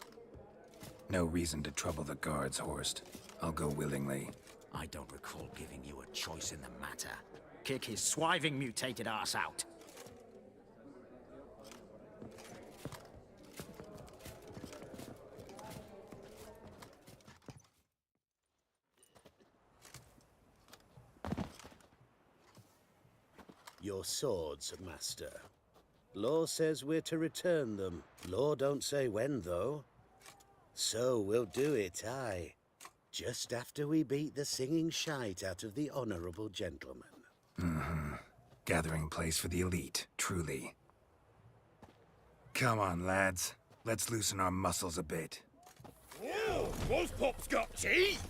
No reason to trouble the guards, Horst. I'll go willingly. I don't recall giving you a choice in the matter. Kick his swiving mutated ass out. Your swords, Master. Law says we're to return them. Law don't say when, though. So we'll do it, aye. Just after we beat the singing shite out of the honourable gentleman. Mm-hmm. Gathering place for the elite, truly. Come on, lads. Let's loosen our muscles a bit. Whoa! Wolf Pop's got teeth!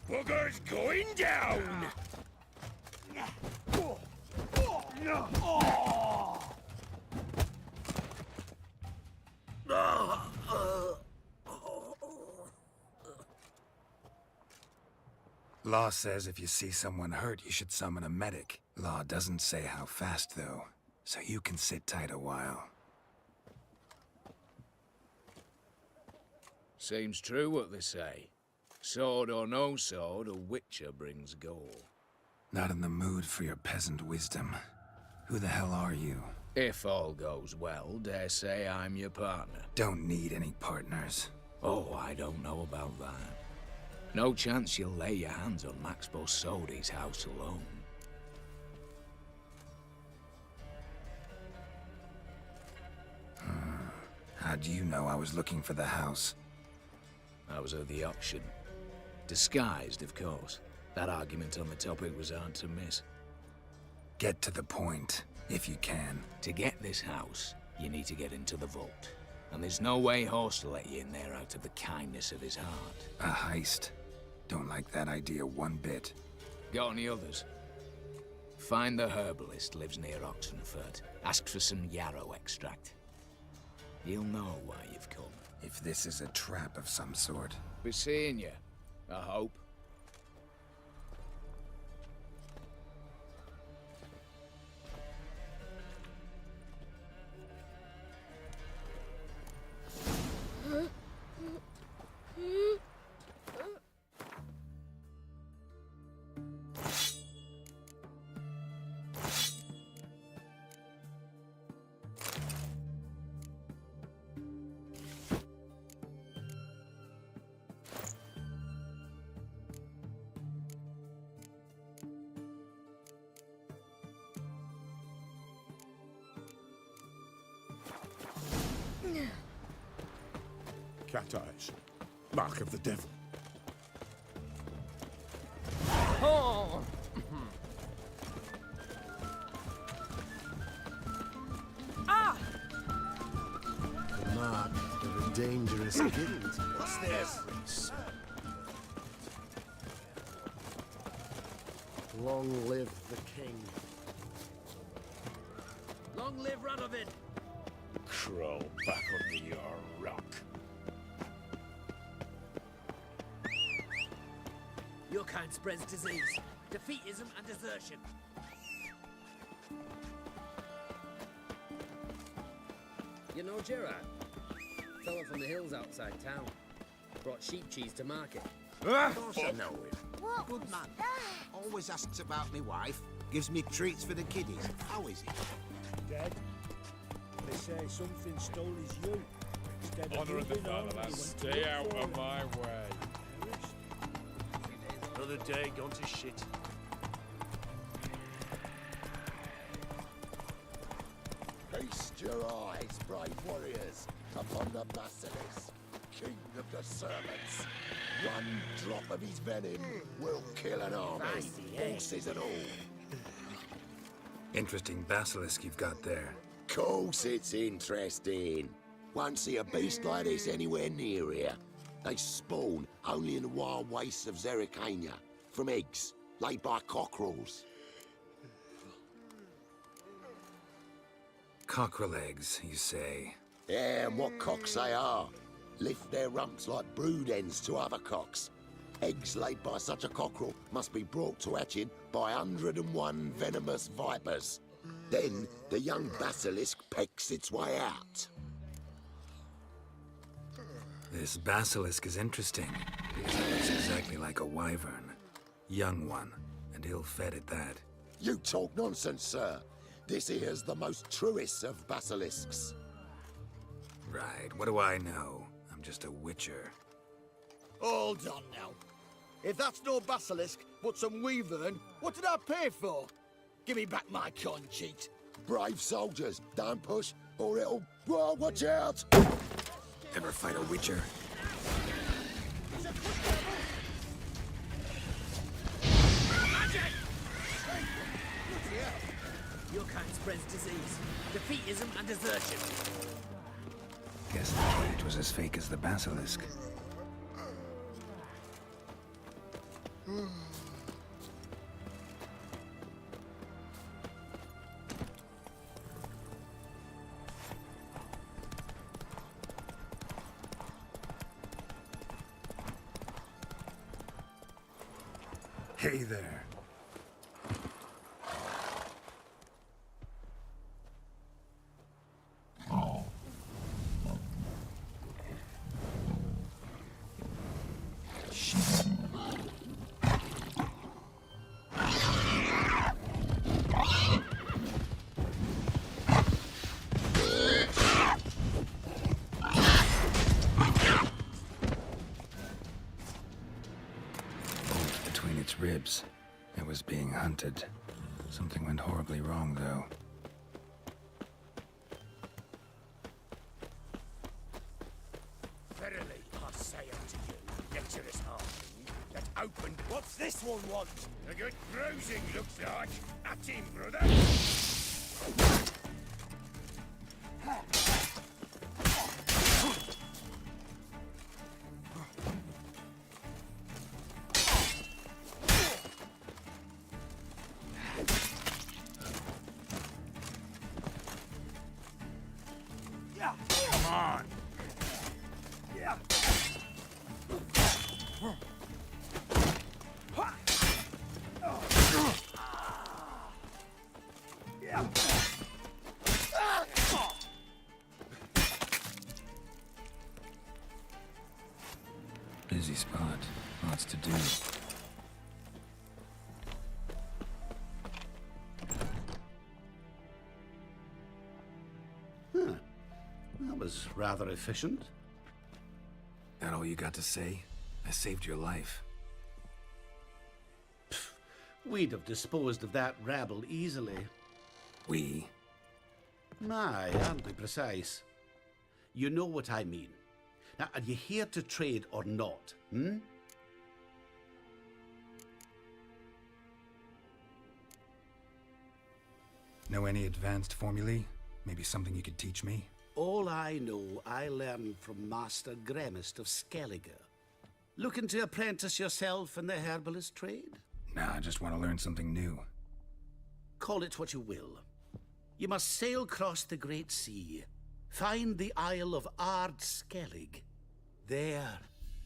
Booger's going down! Law says if you see someone hurt, you should summon a medic. Law doesn't say how fast, though, so you can sit tight a while. Seems true what they say. Sword or no sword, a Witcher brings goal. Not in the mood for your peasant wisdom. Who the hell are you? If all goes well, dare say I'm your partner. Don't need any partners. Oh, I don't know about that. No chance you'll lay your hands on Max Borsodi's house alone. How do you know I was looking for the house? I was at the auction. Disguised, of course. That argument on the topic was hard to miss. Get to the point, if you can. To get this house, you need to get into the vault. And there's no way Horst will let you in there out of the kindness of his heart. A heist. Don't like that idea one bit. Got any others? Find the herbalist lives near Oxenfurt. Ask for some yarrow extract. He'll know why you've come. If this is a trap of some sort. Be seeing you, I hope. Cat eyes. Mark of the devil. Oh! Ah! The mark of a dangerous guild. What's this? Long live the king. Long live Radovid! Crawl back under your rock. Your kind spreads disease, defeatism, and desertion. You know Gerard? Fella from the hills outside town. Brought sheep cheese to market. Of course I know him. Good man. Always asks about me wife. Gives me treats for the kiddies. How is he? Dead. They say something stole his ewe. Instead of Honor of the moving on, fatherland, he went to stay look out for of it. my way. Another day gone to shit. Feast your eyes, brave warriors, upon the Basilisk, king of the servants. One drop of his venom will kill an army, horses and all. Interesting basilisk you've got there. Course it's interesting. Won't see a beast like this anywhere near here. They spawn only in the wild wastes of Zerrikania, from eggs laid by cockerels. Cockerel eggs, you say? Yeah, and what cocks they are. Lift their rumps like brood hens to other cocks. Eggs laid by such a cockerel must be brought to hatching by 101 venomous vipers. Then the young basilisk pecks its way out. This basilisk is interesting, because it looks exactly like a wyvern. Young one, and ill-fed at that. You talk nonsense, sir. This here's the most truest of basilisks. Right, what do I know? I'm just a witcher. Hold on now. If that's no basilisk, but some wyvern, what did I pay for? Give me back my coin, cheat. Brave soldiers, don't push, or it'll... Whoa, watch out! Ever fight a witcher? Your kind spreads disease, defeatism, and desertion. Guess the cage was as fake as the basilisk. Hey there. Between its ribs, it was being hunted. Something went horribly wrong, though. Verily, I say unto you, lecherous halfling, that opened... What's this one want? A good bruising, looks like. At him, brother! Busy spot. Lots to do. That was rather efficient. That all you got to say? I saved your life. We'd have disposed of that rabble easily. We? Aye, aren't we precise? You know what I mean. Now, are you here to trade or not, hmm? Know any advanced formulae? Maybe something you could teach me? All I know, I learned from Master Gremist of Skellige. Looking to apprentice yourself in the herbalist trade? Nah, I just want to learn something new. Call it what you will. You must sail across the Great Sea, find the Isle of Ard Skellig. There,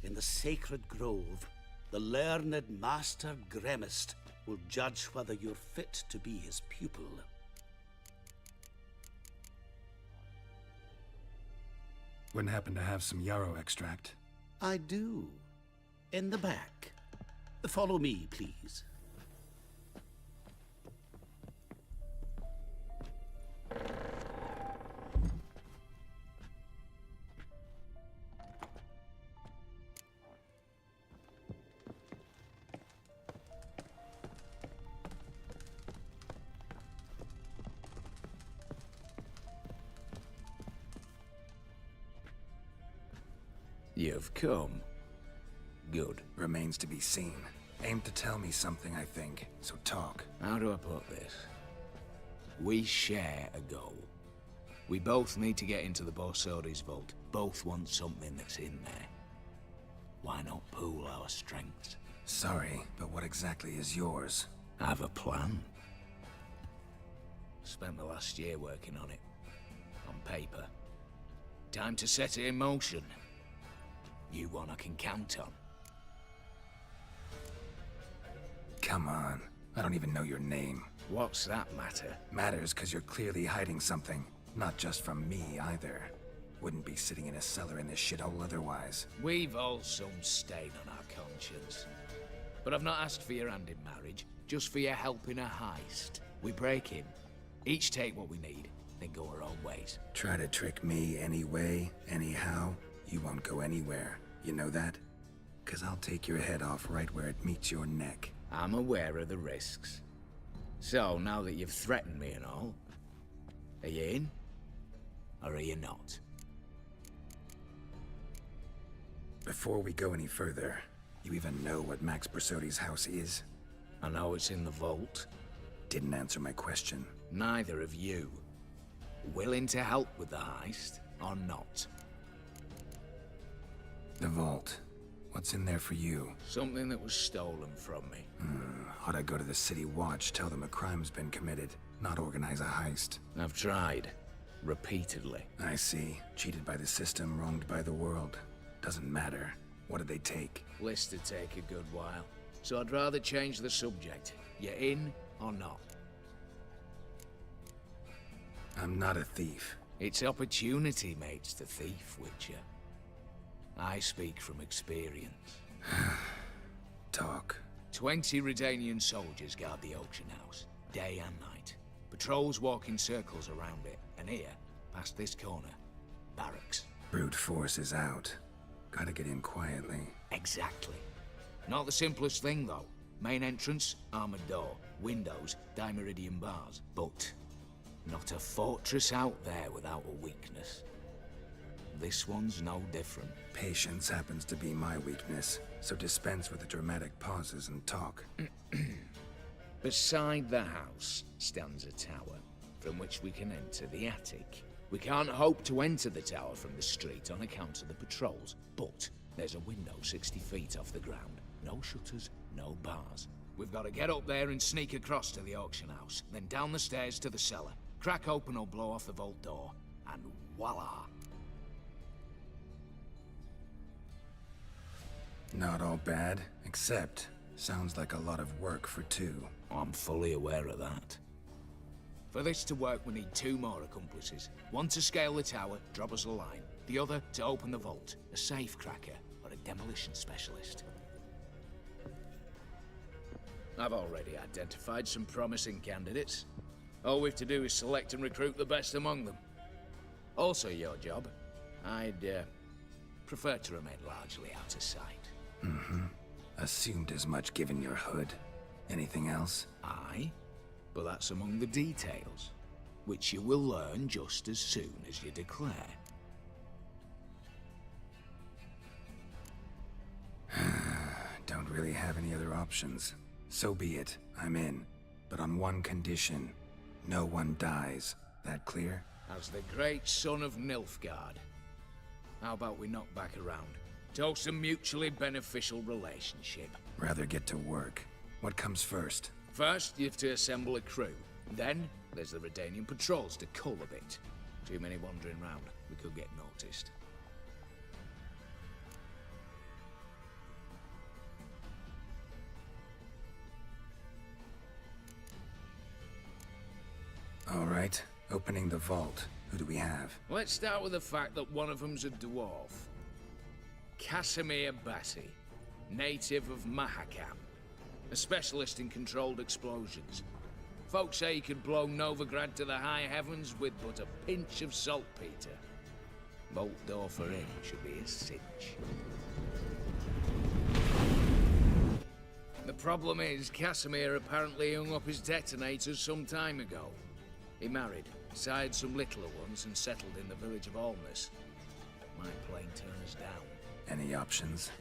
in the sacred grove, the learned Master Gremist will judge whether you're fit to be his pupil. Wouldn't happen to have some yarrow extract? I do. In the back. Follow me, please. You've come. Good. Remains to be seen. Aim to tell me something, I think. So talk. How do I put this? We share a goal. We both need to get into the Borsodi's vault. Both want something that's in there. Why not pool our strengths? Sorry, but what exactly is yours? I have a plan. Spent the last year working on it. On paper. Time to set it in motion. You one I can count on. Come on. I don't even know your name. What's that matter? Matters because you're clearly hiding something. Not just from me, either. Wouldn't be sitting in a cellar in this shithole otherwise. We've all some stain on our conscience. But I've not asked for your hand in marriage, just for your help in a heist. We break him. Each take what we need, then go our own ways. Try to trick me anyway, anyhow, you won't go anywhere. You know that? 'Cause I'll take your head off right where it meets your neck. I'm aware of the risks. So, now that you've threatened me and all, are you in? Or are you not? Before we go any further, you even know what Max Borsodi's house is? I know it's in the vault. Didn't answer my question. Neither of you. Willing to help with the heist, or not? The vault. What's in there for you? Something that was stolen from me. Ought I go to the City Watch, tell them a crime's been committed, not organize a heist? I've tried. Repeatedly. I see. Cheated by the system, wronged by the world. Doesn't matter. What did they take? List to take a good while. So I'd rather change the subject. You in or not? I'm not a thief. It's opportunity makes the thief, Witcher. I speak from experience. Talk. 20 Redanian soldiers guard the auction house, day and night. Patrols walk in circles around it, and here, past this corner, barracks. Brute force is out. Gotta get in quietly. Exactly. Not the simplest thing, though. Main entrance, armored door. Windows, dimeridian bars. But not a fortress out there without a weakness. This one's no different. Patience happens to be my weakness, so dispense with the dramatic pauses and talk. Beside the house stands a tower, from which we can enter the attic. We can't hope to enter the tower from the street on account of the patrols, but there's a window 60 feet off the ground. No shutters, no bars. We've got to get up there and sneak across to the auction house, then down the stairs to the cellar, crack open or blow off the vault door, and voila! Not all bad, except sounds like a lot of work for two. I'm fully aware of that. For this to work, we need two more accomplices. One to scale the tower, drop us a line. The other to open the vault, a safe cracker or a demolition specialist. I've already identified some promising candidates. All we've to do is select and recruit the best among them. Also your job. I'd prefer to remain largely out of sight. Mm-hmm. Assumed as much given your hood. Anything else? Aye, but that's among the details, which you will learn just as soon as you declare. Don't really have any other options. So be it. I'm in. But on one condition. No one dies. That clear? As the great son of Nilfgaard. How about we knock back around? Toast a mutually beneficial relationship. Rather get to work. What comes first? First, you have to assemble a crew. Then, there's the Redanian patrols to cull a bit. Too many wandering round. We could get noticed. All right. Opening the vault. Who do we have? Let's start with the fact that one of them's a dwarf. Casimir Bassi, native of Mahakam. A specialist in controlled explosions. Folks say he could blow Novigrad to the high heavens with but a pinch of saltpeter. Bolt door for him should be a cinch. The problem is, Casimir apparently hung up his detonators some time ago. He married, sired some littler ones, and settled in the village of Alness. Might plain turn us down. Any options?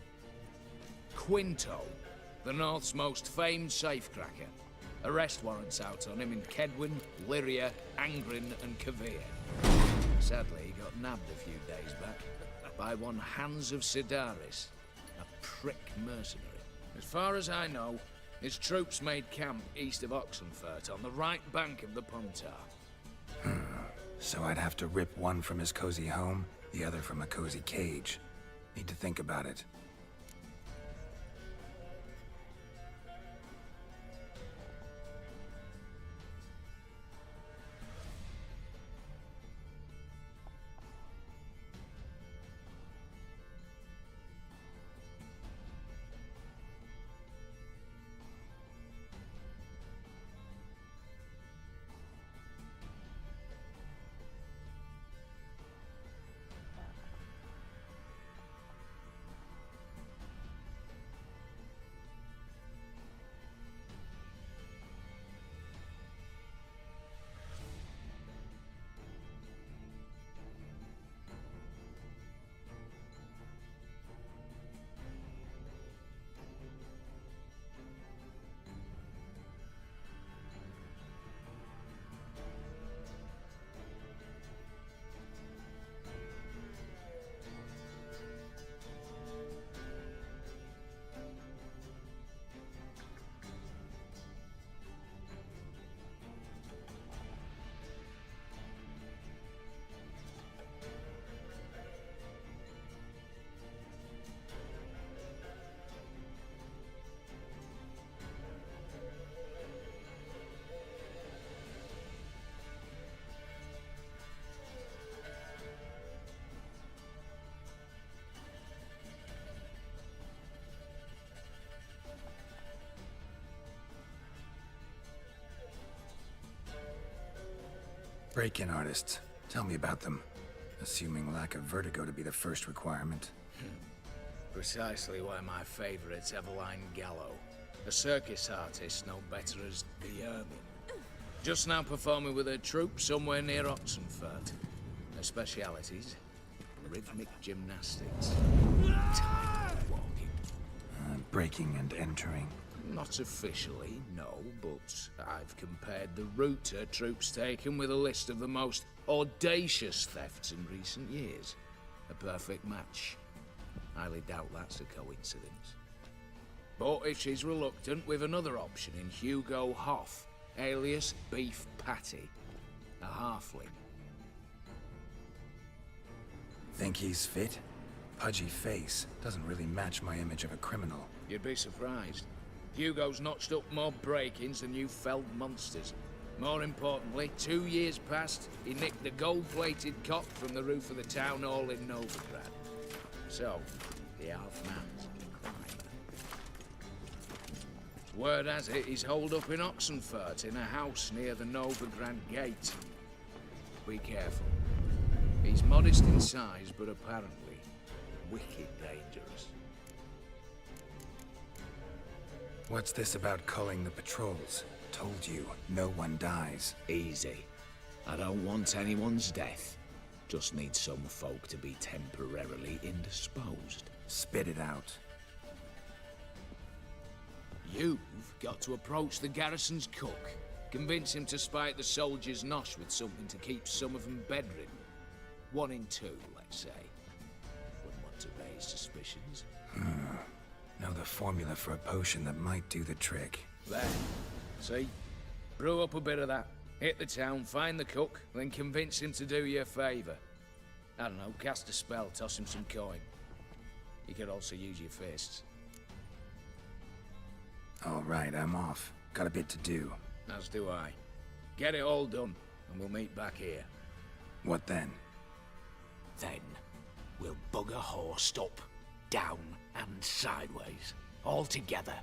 Quinto, the North's most famed safecracker. Arrest warrants out on him in Kedwin, Lyria, Angrin, and Kavir. Sadly, he got nabbed a few days back by one Hans of Sidaris, a prick mercenary. As far as I know, his troops made camp east of Oxenfurt on the right bank of the Pontar. So I'd have to rip one from his cozy home, the other from a cozy cage. Need to think about it. Break-in artists. Tell me about them. Assuming lack of vertigo to be the first requirement. Precisely why my favourite's Eveline Gallo. A circus artist no better as the Ermine. Just now performing with her troupe somewhere near Oxenfurt. Her specialities? Rhythmic gymnastics. Tight walking. Breaking and entering. Not officially, no, but I've compared the route her troops taken with a list of the most audacious thefts in recent years. A perfect match. Highly doubt that's a coincidence. But if she's reluctant, we've another option in Hugo Hoff, alias Beef Patty, a halfling. Think he's fit? pudgy face doesn't really match my image of a criminal. You'd be surprised. Hugo's notched up more break-ins than you felled monsters. More importantly, 2 years past, he nicked the gold-plated cock from the roof of the town hall in Novigrad. So, the half-man's a crime. Word has it he's holed up in Oxenfurt in a house near the Novigrad gate. Be careful. He's modest in size, but apparently wicked dangerous. What's this about culling the patrols? Told you, no one dies. Easy. I don't want anyone's death. Just need some folk to be temporarily indisposed. Spit it out. You've got to approach the garrison's cook. Convince him to spite the soldiers' nosh with something to keep some of them bedridden. 1 in 2, let's say. Wouldn't want to raise suspicions. Know the formula for a potion that might do the trick. There. See? Brew up a bit of that. Hit the town, find the cook, then convince him to do you a favour. I don't know, cast a spell, toss him some coin. You could also use your fists. All right, I'm off. Got a bit to do. As do I. Get it all done, and we'll meet back here. What then? Then, we'll bugger horsed up, down and sideways, all together.